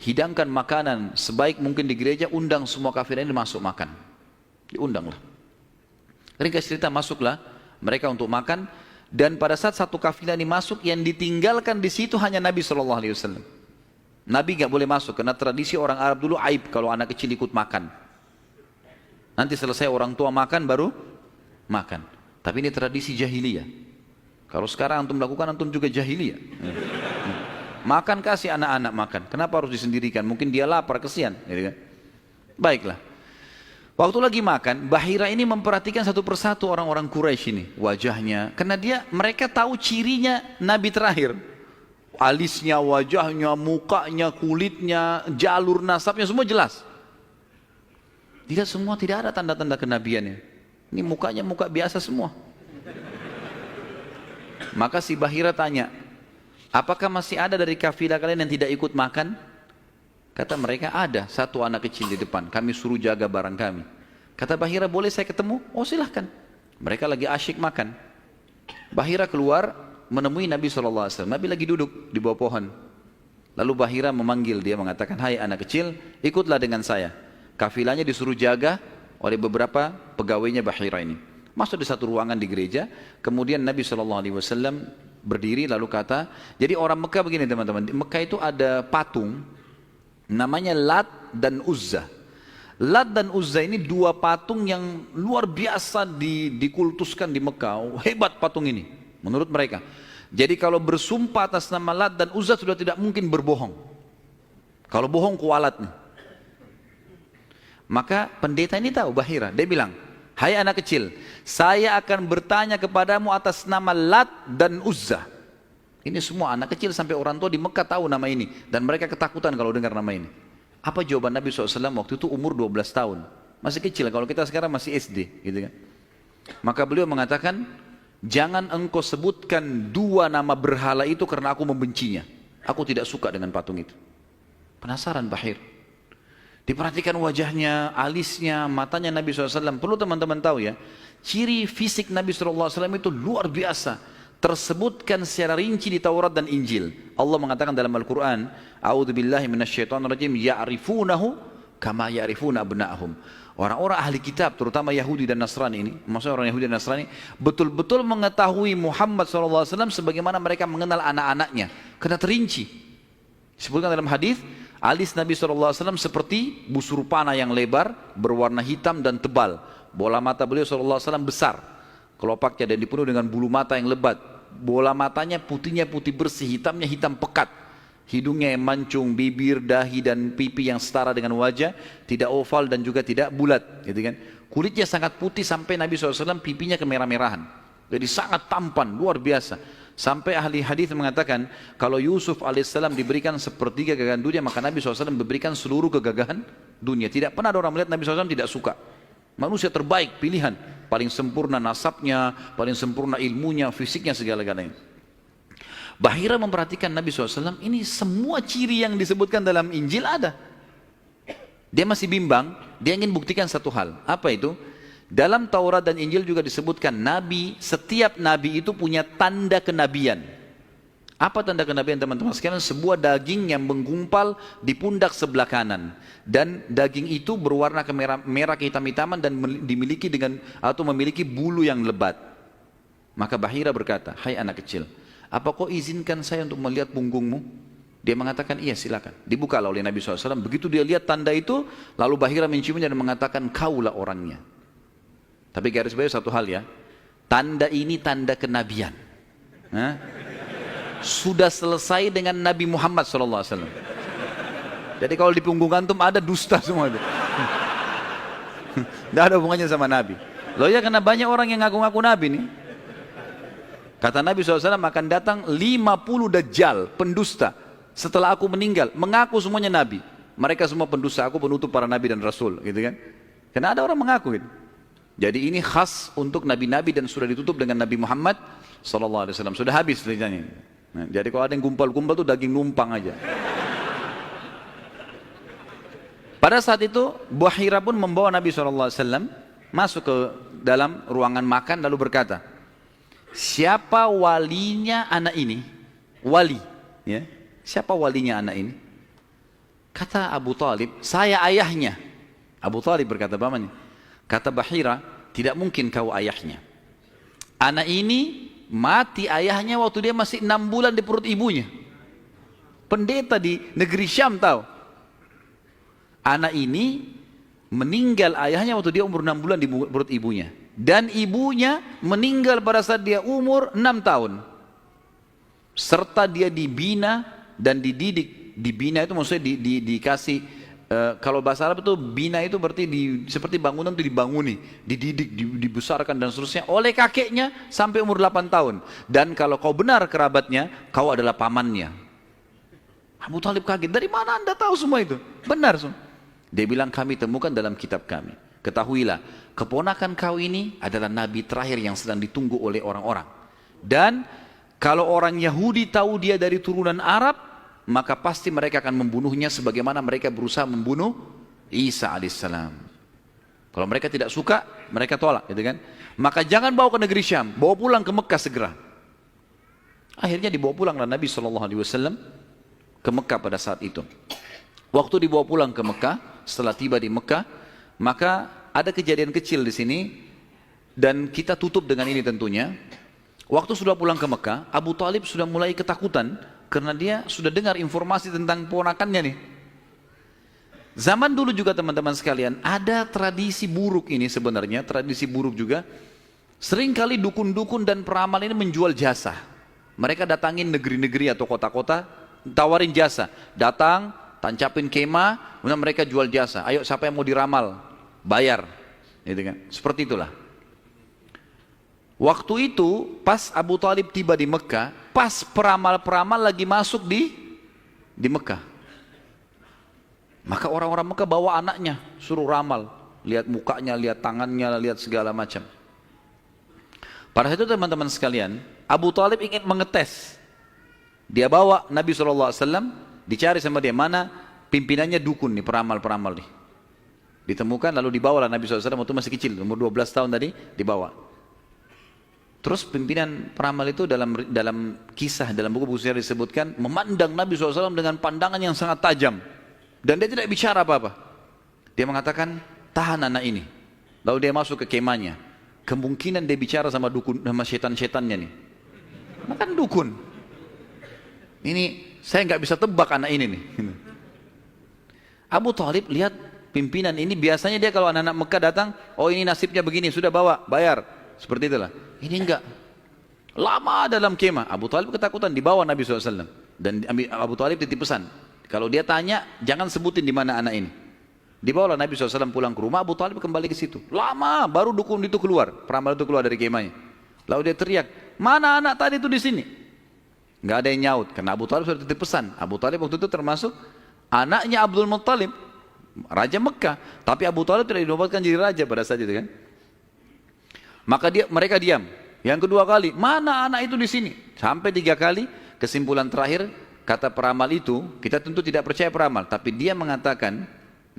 hidangkan makanan sebaik mungkin di gereja, undang semua kafilah ini masuk makan. Diundanglah. Ringkas cerita, masuklah mereka untuk makan. Dan pada saat satu kafilah ini masuk, yang ditinggalkan di situ hanya Nabi SAW. Nabi nggak boleh masuk karena tradisi orang Arab dulu aib kalau anak kecil ikut makan. Nanti selesai orang tua makan baru makan. Tapi ini tradisi jahiliyah. Kalau sekarang antum lakukan, antum juga jahiliyah. Makan kasih anak-anak makan. Kenapa harus disendirikan? Mungkin dia lapar, kesian. Baiklah. Waktu lagi makan, Bahira ini memperhatikan satu persatu orang-orang Quraisy ini, wajahnya. Karena mereka tahu cirinya Nabi terakhir. Alisnya, wajahnya, mukanya, kulitnya, jalur nasabnya, semua jelas. Tidak semua, tidak ada tanda-tanda kenabiannya. Ini mukanya muka biasa semua. Maka si Bahira tanya, apakah masih ada dari kafilah kalian yang tidak ikut makan? Kata mereka, ada satu anak kecil di depan, kami suruh jaga barang kami. Kata Bahira, boleh saya ketemu? Oh silahkan. Mereka lagi asyik makan. Bahira keluar menemui Nabi SAW. Nabi lagi duduk di bawah pohon. Lalu Bahira memanggil dia, mengatakan, hai anak kecil, ikutlah dengan saya. Kafilahnya disuruh jaga oleh beberapa pegawainya Bahira ini. Masuk di satu ruangan di gereja. Kemudian Nabi SAW berdiri lalu kata, jadi orang Mekah begini teman-teman, di Mekah itu ada patung namanya Lat dan Uzza. Lat dan Uzza ini 2 patung yang luar biasa dikultuskan di Mekah. Hebat patung ini menurut mereka. Jadi kalau bersumpah atas nama Lat dan Uzza sudah tidak mungkin berbohong. Kalau bohong kualat nih. Maka pendeta ini tahu Bahira, dia bilang, hai anak kecil, saya akan bertanya kepadamu atas nama Lat dan Uzza. Ini semua anak kecil sampai orang tua di Mekah tahu nama ini. Dan mereka ketakutan kalau dengar nama ini. Apa jawaban Nabi SAW waktu itu? Umur 12 tahun. Masih kecil, kalau kita sekarang masih SD gitu kan. Maka beliau mengatakan, jangan engkau sebutkan dua nama berhala itu karena aku membencinya. Aku tidak suka dengan patung itu. Penasaran Bahir. Diperhatikan wajahnya, alisnya, matanya Nabi SAW. Perlu teman-teman tahu ya, ciri fisik Nabi SAW itu luar biasa. Tersebutkan secara rinci di Taurat dan Injil. Allah mengatakan dalam Al-Quran, A'udzubillahi minasyaitonirrajim, ya'rifunahu kama ya'rifuna abna'ahum. Orang-orang ahli kitab, terutama Yahudi dan Nasrani ini, maksudnya orang Yahudi dan Nasrani, betul-betul mengetahui Muhammad SAW sebagaimana mereka mengenal anak-anaknya. Karena terinci. Disebutkan dalam hadis, alis Nabi SAW seperti busur panah yang lebar, berwarna hitam dan tebal. Bola mata beliau SAW besar, kelopaknya dan dipenuhi dengan bulu mata yang lebat. Bola matanya putihnya putih bersih, hitamnya hitam pekat. Hidungnya yang mancung, bibir, dahi dan pipi yang setara dengan wajah, tidak oval dan juga tidak bulat, gitu kan. Kulitnya sangat putih sampai Nabi SAW pipinya kemerah-merahan. Jadi sangat tampan, luar biasa. Sampai ahli hadis mengatakan kalau Yusuf alaihissalam diberikan sepertiga gagahan dunia, maka Nabi SAW memberikan seluruh kegagahan dunia. Tidak pernah ada orang melihat Nabi SAW tidak suka. Manusia terbaik, pilihan, paling sempurna nasabnya, paling sempurna ilmunya, fisiknya, segala-galanya. Bahira memperhatikan Nabi SAW, ini semua ciri yang disebutkan dalam Injil ada. Dia masih bimbang, dia ingin buktikan satu hal. Apa itu? Dalam Taurat dan Injil juga disebutkan Nabi, setiap Nabi itu punya tanda kenabian. Apa tanda kenabian teman-teman sekalian? Sebuah daging yang menggumpal di pundak sebelah kanan. Dan daging itu berwarna merah kehitam-hitaman dan dimiliki dengan atau memiliki bulu yang lebat. Maka Bahira berkata, hai anak kecil, apa kau izinkan saya untuk melihat punggungmu? Dia mengatakan, iya silakan. Dibukalah oleh Nabi SAW. Begitu dia lihat tanda itu, lalu Bahira menciumnya dan mengatakan, kaulah orangnya. Tapi garis bawah satu hal ya, tanda ini tanda kenabian. Sudah selesai dengan Nabi Muhammad SAW. Jadi kalau di punggung antum ada dusta semua itu. Tidak ada hubungannya sama Nabi. Loh ya, karena banyak orang yang ngaku-ngaku Nabi nih. Kata Nabi SAW akan datang 50 dajjal, pendusta. Setelah aku meninggal, mengaku semuanya Nabi. Mereka semua pendusta, aku penutup para Nabi dan Rasul. Gitu kan? Karena ada orang mengaku. Gitu. Jadi ini khas untuk Nabi-Nabi dan sudah ditutup dengan Nabi Muhammad SAW. Sudah habis ceritanya. Nah, jadi kalau ada yang gumpal-gumpal itu daging numpang aja. Pada saat itu, Bahira pun membawa Nabi SAW masuk ke dalam ruangan makan lalu berkata, siapa walinya anak ini? Wali, ya. Siapa walinya anak ini? Kata Abu Talib, saya ayahnya. Abu Talib berkata, pamannya. Kata Bahira, tidak mungkin kau ayahnya. Anak ini mati ayahnya waktu dia masih 6 bulan di perut ibunya. Pendeta di negeri Syam tahu. Anak ini meninggal ayahnya waktu dia umur 6 bulan di perut ibunya. Dan ibunya meninggal pada saat dia umur 6 tahun. Serta dia dibina dan dididik. Dibina itu maksudnya dikasih, kalau bahasa Arab itu bina itu berarti seperti bangunan itu dibanguni, dididik, dibesarkan dan seterusnya oleh kakeknya sampai umur 8 tahun. Dan kalau kau benar kerabatnya, kau adalah pamannya. Abu Talib kaget, dari mana anda tahu semua itu? Benar semua. Dia bilang, kami temukan dalam kitab kami. Ketahuilah, keponakan kau ini adalah nabi terakhir yang sedang ditunggu oleh orang-orang. Dan kalau orang Yahudi tahu dia dari turunan Arab, maka pasti mereka akan membunuhnya sebagaimana mereka berusaha membunuh Isa alaihissalam. Kalau mereka tidak suka, mereka tolak, gitu kan? Maka jangan bawa ke negeri Syam, bawa pulang ke Mekah segera. Akhirnya dibawa pulanglah Nabi SAW ke Mekah pada saat itu. Waktu dibawa pulang ke Mekah, setelah tiba di Mekah, maka ada kejadian kecil di sini dan kita tutup dengan ini tentunya. Waktu sudah pulang ke Mekah, Abu Talib sudah mulai ketakutan karena dia sudah dengar informasi tentang ponakannya nih. Zaman dulu juga teman-teman sekalian, ada tradisi buruk ini sebenarnya, tradisi buruk juga. Seringkali dukun-dukun dan peramal ini menjual jasa. Mereka datangin negeri-negeri atau kota-kota, tawarin jasa. Datang, tancapin kemah, kemudian mereka jual jasa. Ayo siapa yang mau diramal, bayar. Gitu kan? Seperti itulah. Waktu itu pas Abu Talib tiba di Mekah, pas peramal-peramal lagi masuk di Mekah. Maka orang-orang Mekah bawa anaknya, suruh ramal. Lihat mukanya, lihat tangannya, lihat segala macam. Pada saat itu teman-teman sekalian, Abu Talib ingin mengetes. Dia bawa Nabi SAW, dicari sama dia, mana pimpinannya dukun nih, peramal-peramal nih. Ditemukan lalu dibawalah Nabi SAW, waktu masih kecil, umur 12 tahun tadi, dibawa. Terus pimpinan peramal itu dalam kisah, dalam buku-buku sejarah disebutkan, memandang Nabi SAW dengan pandangan yang sangat tajam. Dan dia tidak bicara apa-apa. Dia mengatakan, tahan anak ini. Lalu dia masuk ke kemahnya. Kemungkinan dia bicara sama dukun, sama setan-setannya nih. Karena kan dukun. Ini saya nggak bisa tebak anak ini nih. Abu Talib lihat pimpinan ini, biasanya dia kalau anak-anak Mekah datang, oh ini nasibnya begini, sudah bawa, bayar. Seperti itulah. Ini enggak. Lama dalam kemah. Abu Talib ketakutan, dibawa Nabi SAW. Dan Abu Talib titip pesan. Kalau dia tanya, jangan sebutin di mana anak ini. Dibawalah Nabi SAW pulang ke rumah, Abu Talib kembali ke situ. Lama, baru dukun itu keluar, peramal itu keluar dari kemahnya. Lalu dia teriak, mana anak tadi itu di sini? Nggak ada yang nyaut, karena Abu Talib sudah titip pesan. Abu Talib waktu itu termasuk anaknya Abdul Muttalib, Raja Mekah. Tapi Abu Talib tidak dinobatkan jadi raja pada saat itu kan. Maka mereka diam. Yang kedua kali, mana anak itu di sini? Sampai 3 kali, kesimpulan terakhir, kata peramal itu, kita tentu tidak percaya peramal, tapi dia mengatakan,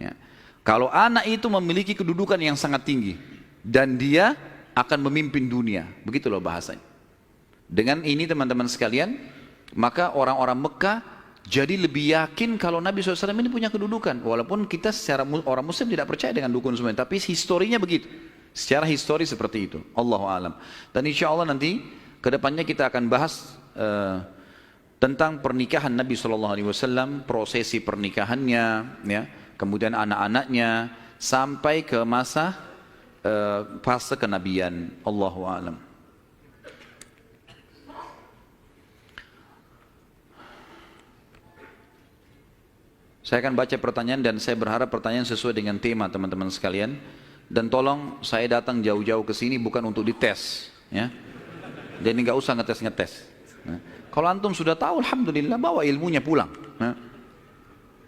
ya, kalau anak itu memiliki kedudukan yang sangat tinggi dan dia akan memimpin dunia, begitu loh bahasanya. Dengan ini teman-teman sekalian, maka orang-orang Mekah jadi lebih yakin kalau Nabi SAW ini punya kedudukan. Walaupun kita secara orang Muslim tidak percaya dengan dukun semuanya, tapi historinya begitu. Secara histori seperti itu. Allahu a'lam. Dan insya Allah nanti kedepannya kita akan bahas tentang pernikahan Nabi SAW, prosesi pernikahannya, ya. Kemudian anak-anaknya sampai ke masa fase kenabian. Allahu a'lam. Saya akan baca pertanyaan dan saya berharap pertanyaan sesuai dengan tema teman-teman sekalian. Dan tolong saya datang jauh-jauh ke sini bukan untuk dites, ya. Jadi nggak usah ngetes-ngetes. Nah, kalau antum sudah tahu, alhamdulillah, bawa ilmunya pulang. Nah.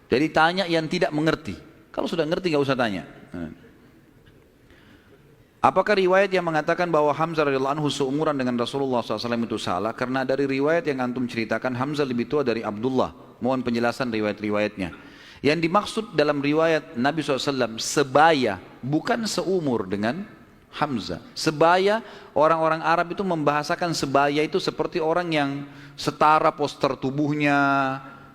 Jadi tanya yang tidak mengerti. Kalau sudah ngerti nggak usah tanya. Apakah riwayat yang mengatakan bahwa Hamzah radhiyallahu anhu seumuran dengan Rasulullah SAW itu salah? Karena dari riwayat yang antum ceritakan Hamzah lebih tua dari Abdullah. Mohon penjelasan riwayat-riwayatnya. Yang dimaksud dalam riwayat Nabi SAW sebaya, bukan seumur dengan Hamzah. Sebaya, orang-orang Arab itu membahasakan sebaya itu seperti orang yang setara postur tubuhnya,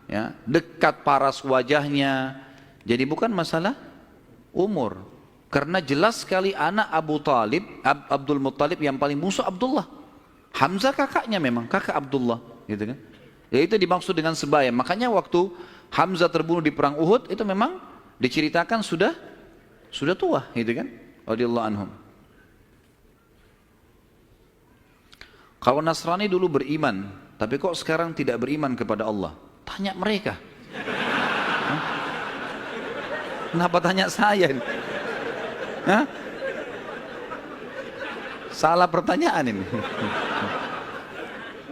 ya, dekat paras wajahnya. Jadi bukan masalah umur. Karena jelas sekali anak Abu Talib, Abdul Muttalib yang paling musuh Abdullah. Hamzah kakaknya memang, kakak Abdullah, gitu kan. Ya itu dimaksud dengan sebaya. Makanya waktu Hamzah terbunuh di perang Uhud itu memang diceritakan sudah tua, gitu kan. Radhiyallahu anhum. Kalau Nasrani dulu beriman, tapi kok sekarang tidak beriman kepada Allah? Tanya mereka. Kenapa tanya saya? Hah? Salah pertanyaan ini.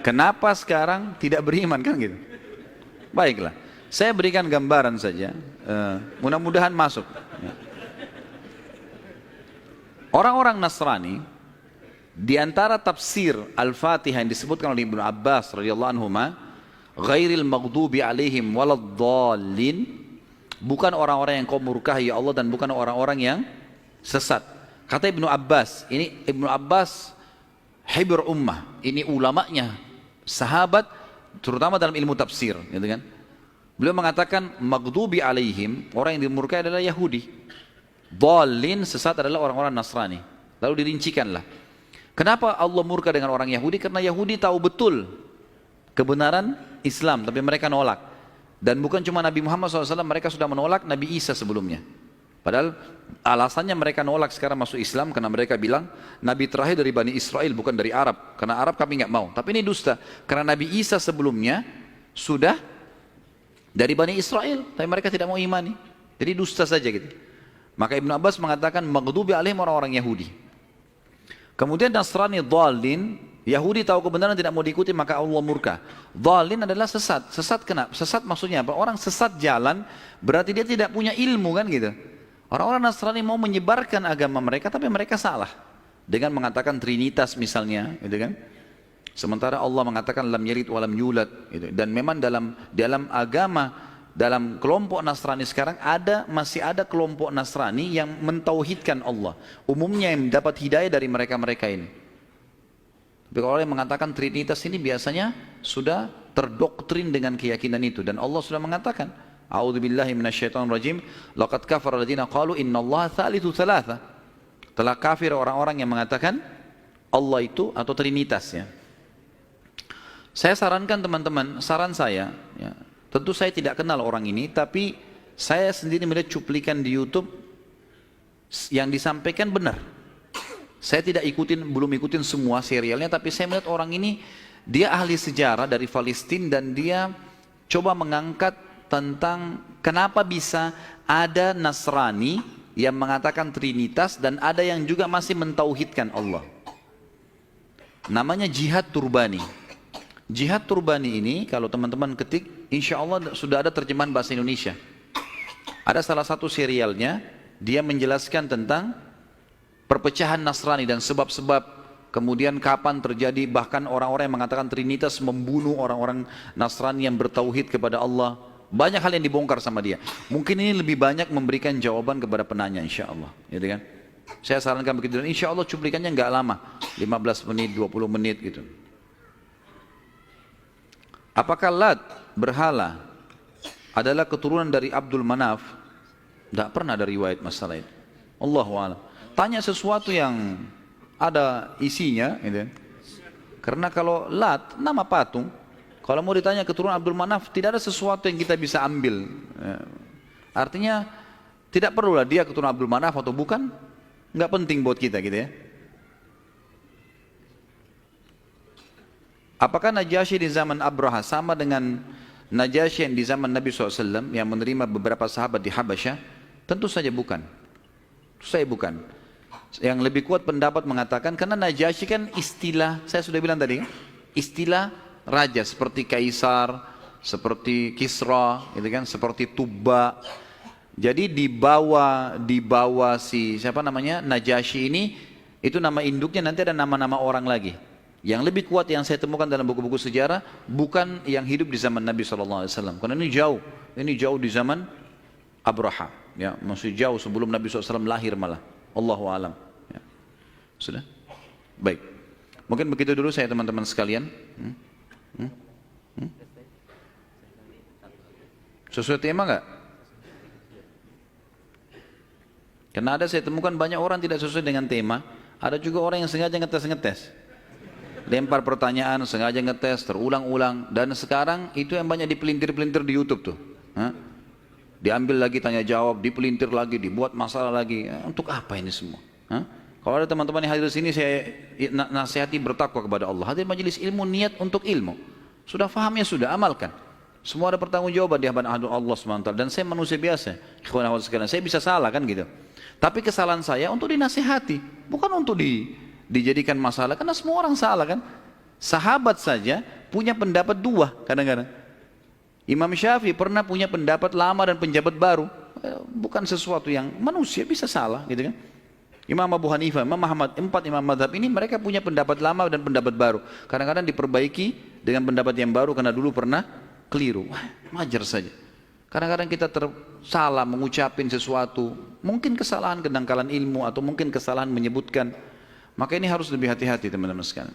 Kenapa sekarang tidak beriman kan gitu? Baiklah, saya berikan gambaran saja. Mudah-mudahan masuk. Orang-orang Nasrani di antara tafsir Al-Fatihah yang disebutkan oleh Ibnu Abbas radhiyallahu anhu, ghairil maghdubi alaihim waladdallin, bukan orang-orang yang kau murkahi ya Allah dan bukan orang-orang yang sesat. Kata Ibnu Abbas, ini Ibnu Abbas hibr ummah, ini ulamanya, sahabat, terutama dalam ilmu tafsir, gitu kan. Beliau mengatakan maghdubi alaihim, orang yang dimurkai adalah Yahudi. Dhalin, sesat adalah orang-orang Nasrani. Lalu dirincikanlah. Kenapa Allah murka dengan orang Yahudi? Karena Yahudi tahu betul kebenaran Islam, tapi mereka nolak. Dan bukan cuma Nabi Muhammad SAW, mereka sudah menolak Nabi Isa sebelumnya. Padahal alasannya mereka nolak sekarang masuk Islam karena mereka bilang Nabi terakhir dari Bani Israel, bukan dari Arab. Karena Arab kami nggak mau. Tapi ini dusta. Karena Nabi Isa sebelumnya sudah dari Bani Israel, tapi mereka tidak mau imani. Jadi dusta saja gitu. Maka Ibnu Abbas mengatakan maghdubi alaihim orang-orang Yahudi. Kemudian Nasrani dhalin, Yahudi tahu kebenaran tidak mau diikuti maka Allah murka. Dhalin adalah sesat. Sesat kenapa? Sesat maksudnya apa? Orang sesat jalan berarti dia tidak punya ilmu kan gitu. Orang-orang Nasrani mau menyebarkan agama mereka tapi mereka salah. dengan mengatakan trinitas misalnya, gitu kan? Sementara Allah mengatakan lam yalid wa lam yulad, gitu. Dan memang dalam agama, dalam kelompok Nasrani sekarang masih ada kelompok Nasrani yang mentauhidkan Allah. Umumnya yang dapat hidayah dari mereka-mereka ini. Tapi kalau orang yang mengatakan trinitas ini biasanya sudah terdoktrin dengan keyakinan itu, dan Allah sudah mengatakan, A'udzubillahi minasyaitonirrajim, laqad kafara alladziina qalu innallaha tsalitsu tsalatsa. Telah kafir orang-orang yang mengatakan Allah itu atau trinitas, ya. Saya sarankan teman-teman, saran saya, ya, tentu saya tidak kenal orang ini, tapi saya sendiri melihat cuplikan di YouTube yang disampaikan benar. Saya tidak belum ikutin semua serialnya, tapi saya melihat orang ini, dia ahli sejarah dari Palestina, dan dia coba mengangkat tentang kenapa bisa ada Nasrani yang mengatakan trinitas dan ada yang juga masih mentauhidkan Allah. Namanya Jihad Turbani. Jihad Turbani ini kalau teman-teman ketik, insya Allah sudah ada terjemahan bahasa Indonesia. Ada salah satu serialnya, dia menjelaskan tentang perpecahan Nasrani dan sebab-sebab, kemudian kapan terjadi, bahkan orang-orang yang mengatakan trinitas membunuh orang-orang Nasrani yang bertauhid kepada Allah. Banyak hal yang dibongkar sama dia. Mungkin ini lebih banyak memberikan jawaban kepada penanya, insya Allah, gitu kan? Saya sarankan begitu, dan insya Allah cuplikannya nggak lama, 15 menit, 20 menit gitu. Apakah Lat, berhala, adalah keturunan dari Abdul Manaf? Tidak pernah ada riwayat masalah itu. Allahu a'lam. Tanya sesuatu yang ada isinya, gitu. Karena kalau Lat, nama patung, kalau mau ditanya keturunan Abdul Manaf, tidak ada sesuatu yang kita bisa ambil. Artinya, tidak perlulah dia keturunan Abdul Manaf atau bukan, nggak penting buat kita, gitu ya. Apakah Najasyi di zaman Abraha sama dengan Najasyi yang di zaman Nabi SAW yang menerima beberapa sahabat di Habasyah? Tentu saja bukan. Tentu saja bukan. Yang lebih kuat pendapat mengatakan, karena Najasyi kan istilah, saya sudah bilang tadi, istilah raja seperti Kaisar, seperti Kisra, gitu kan, seperti Tuba. Jadi di bawah si siapa namanya Najasyi ini, itu nama induknya, nanti ada nama-nama orang lagi. Yang lebih kuat yang saya temukan dalam buku-buku sejarah bukan yang hidup di zaman Nabi SAW, karena ini jauh di zaman Abraha, ya, masih jauh sebelum Nabi SAW lahir malah. Allahu a'lam. Ya. Sudah? Baik. Mungkin begitu dulu saya teman-teman sekalian. Sesuai tema enggak? Karena saya temukan banyak orang tidak sesuai dengan tema. Ada juga orang yang sengaja ngetes. Lempar pertanyaan, sengaja ngetes, terulang-ulang. Dan sekarang itu yang banyak dipelintir-pelintir di YouTube tuh. Diambil lagi tanya jawab, dipelintir lagi, dibuat masalah lagi. Untuk apa ini semua? Kalau ada teman-teman yang hadir di sini, saya nasihati bertakwa kepada Allah. Hadir majelis ilmu, niat untuk ilmu. Sudah fahamnya, sudah amalkan. Semua ada pertanggungjawaban di hadapan Allah SWT. Dan saya manusia biasa. Saya bisa salah kan gitu. Tapi kesalahan saya untuk dinasihati, bukan untuk dijadikan masalah, karena semua orang salah kan. Sahabat saja punya pendapat dua kadang-kadang. Imam Syafi'i pernah punya pendapat lama dan pendapat baru. Bukan sesuatu yang manusia bisa salah gitu kan. Imam Abu Hanifah, Imam Ahmad, 4 imam mazhab ini mereka punya pendapat lama dan pendapat baru. Kadang-kadang diperbaiki dengan pendapat yang baru karena dulu pernah keliru. Wajar saja. Kadang-kadang kita salah mengucapin sesuatu, mungkin kesalahan kedangkalan ilmu atau mungkin kesalahan menyebutkan. Maka ini harus lebih hati-hati teman-teman sekalian.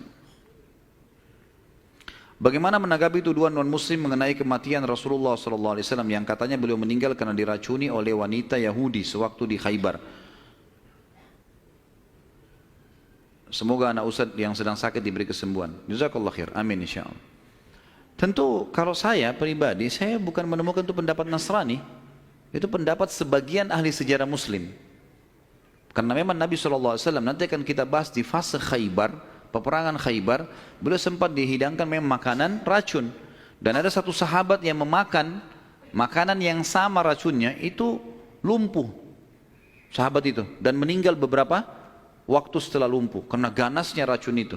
Bagaimana menanggapi tuduhan non-muslim mengenai kematian Rasulullah SAW yang katanya beliau meninggal karena diracuni oleh wanita Yahudi sewaktu di Khaybar? Semoga anak Ustaz yang sedang sakit diberi kesembuhan. Jazakallah khair. Amin insyaAllah. Tentu kalau saya pribadi, saya bukan menemukan itu pendapat Nasrani. Itu pendapat sebagian ahli sejarah muslim. Karena memang Nabi SAW, nanti akan kita bahas di fase Khaybar, peperangan Khaybar, beliau sempat dihidangkan memang makanan racun. Dan ada satu sahabat yang memakan makanan yang sama racunnya, itu lumpuh. Sahabat itu. Dan meninggal beberapa waktu setelah lumpuh, karena ganasnya racun itu.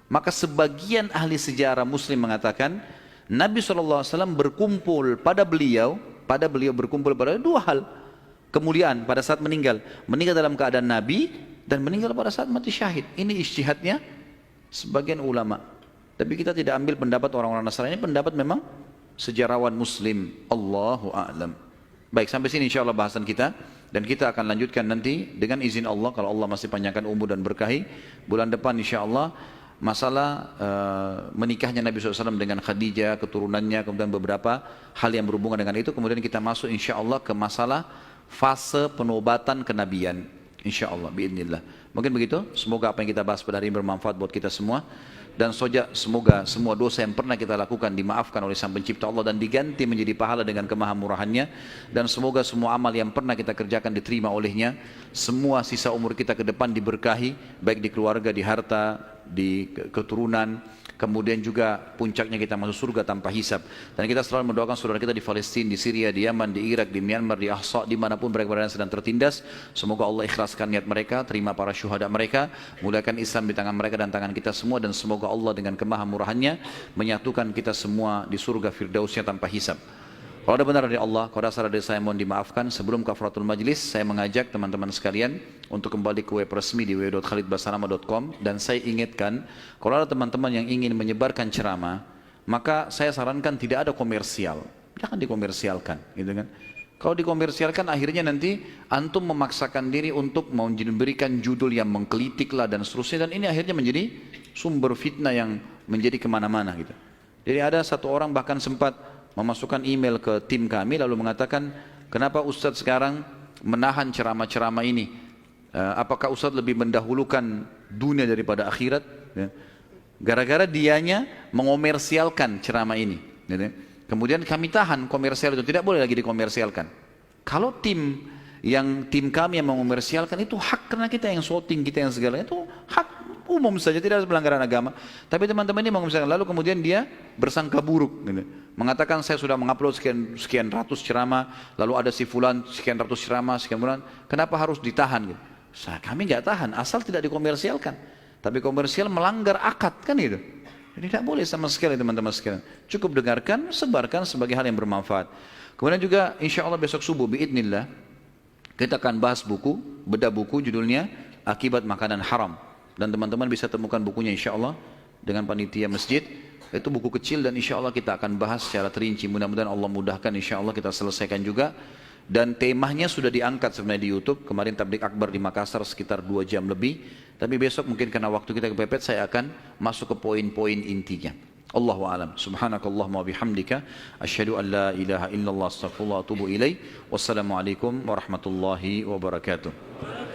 Maka sebagian ahli sejarah muslim mengatakan, Nabi SAW berkumpul pada beliau berkumpul pada dua hal. Kemuliaan pada saat meninggal dalam keadaan Nabi, dan meninggal pada saat mati syahid. Ini ijtihadnya sebagian ulama. Tapi kita tidak ambil pendapat orang-orang Nasrani, pendapat memang sejarawan Muslim. Allahu a'lam. Baik, sampai sini insya Allah bahasan kita. Dan kita akan lanjutkan nanti dengan izin Allah, kalau Allah masih panjangkan umur dan berkahi, bulan depan insya Allah masalah menikahnya Nabi SAW dengan Khadijah, keturunannya, kemudian beberapa hal yang berhubungan dengan itu. Kemudian kita masuk insya Allah ke masalah fase penobatan kenabian. Insya Allah, biidznillah. Mungkin begitu. Semoga apa yang kita bahas pada hari ini bermanfaat buat kita semua. Dan semoga semua dosa yang pernah kita lakukan dimaafkan oleh Sang Pencipta Allah dan diganti menjadi pahala dengan kemahamurahannya. Dan semoga semua amal yang pernah kita kerjakan diterima olehnya. Semua sisa umur kita ke depan diberkahi, baik di keluarga, di harta, di keturunan. Kemudian juga puncaknya kita masuk surga tanpa hisab. Dan kita selalu mendoakan saudara kita di Palestina, di Syria, di Yaman, di Irak, di Myanmar, di Ahsa, dimanapun mereka berada sedang tertindas. Semoga Allah ikhlaskan niat mereka, terima para syuhada mereka, muliakan Islam di tangan mereka dan tangan kita semua. Dan semoga Allah dengan kemahamurahannya menyatukan kita semua di surga firdausnya tanpa hisab. Kalau ada benar dari Allah, kalau ada salah dari saya mohon dimaafkan. Sebelum kafaratul majlis, saya mengajak teman-teman sekalian untuk kembali ke web resmi di www.khalidbasalamah.com. Dan saya ingatkan, kalau ada teman-teman yang ingin menyebarkan ceramah, maka saya sarankan tidak ada komersial. Jangan dikomersialkan, gitu kan. Kalau dikomersialkan akhirnya nanti antum memaksakan diri untuk memberikan judul yang menggelitik lah dan seterusnya. Dan ini akhirnya menjadi sumber fitnah yang menjadi kemana-mana gitu. Jadi ada satu orang bahkan sempat memasukkan email ke tim kami lalu mengatakan, kenapa Ustadz sekarang menahan ceramah-ceramah ini? Apakah Ustadz lebih mendahulukan dunia daripada akhirat? Gara-gara dianya mengomersialkan ceramah ini. Kemudian kami tahan komersial itu, tidak boleh lagi dikomersialkan. Kalau tim kami yang mengomersialkan itu hak, karena kita yang shooting, kita yang segala itu hak umum saja, tidak ada pelanggaran agama. Tapi teman-teman ini mengomersialkan, lalu kemudian dia bersangka buruk, gitu. Mengatakan saya sudah mengupload sekian ratus ceramah, lalu ada si fulan sekian ratus ceramah, sekian bulan, kenapa harus ditahan? Gitu. Kami nggak tahan, asal tidak dikomersialkan. Tapi komersial melanggar akad kan itu. Jadi tidak boleh sama sekali teman-teman sekalian. Cukup dengarkan, sebarkan sebagai hal yang bermanfaat. Kemudian juga insya Allah besok subuh biidznillah kita akan bahas buku, bedah buku judulnya Akibat Makanan Haram. Dan teman-teman bisa temukan bukunya insya Allah dengan panitia masjid. Itu buku kecil dan insya Allah kita akan bahas secara terinci. Mudah-mudahan Allah mudahkan, insya Allah kita selesaikan juga. Dan temanya sudah diangkat sebenarnya di YouTube. Kemarin tablik akbar di Makassar sekitar 2 jam lebih. Tapi besok mungkin karena waktu kita kepepet, saya akan masuk ke poin-poin intinya. Allahu a'lam. Subhanakallahumma bihamdika asyhadu an la ilaha illallah astaghfirullah wa atubu ilaih. Wassalamualaikum warahmatullahi wabarakatuh.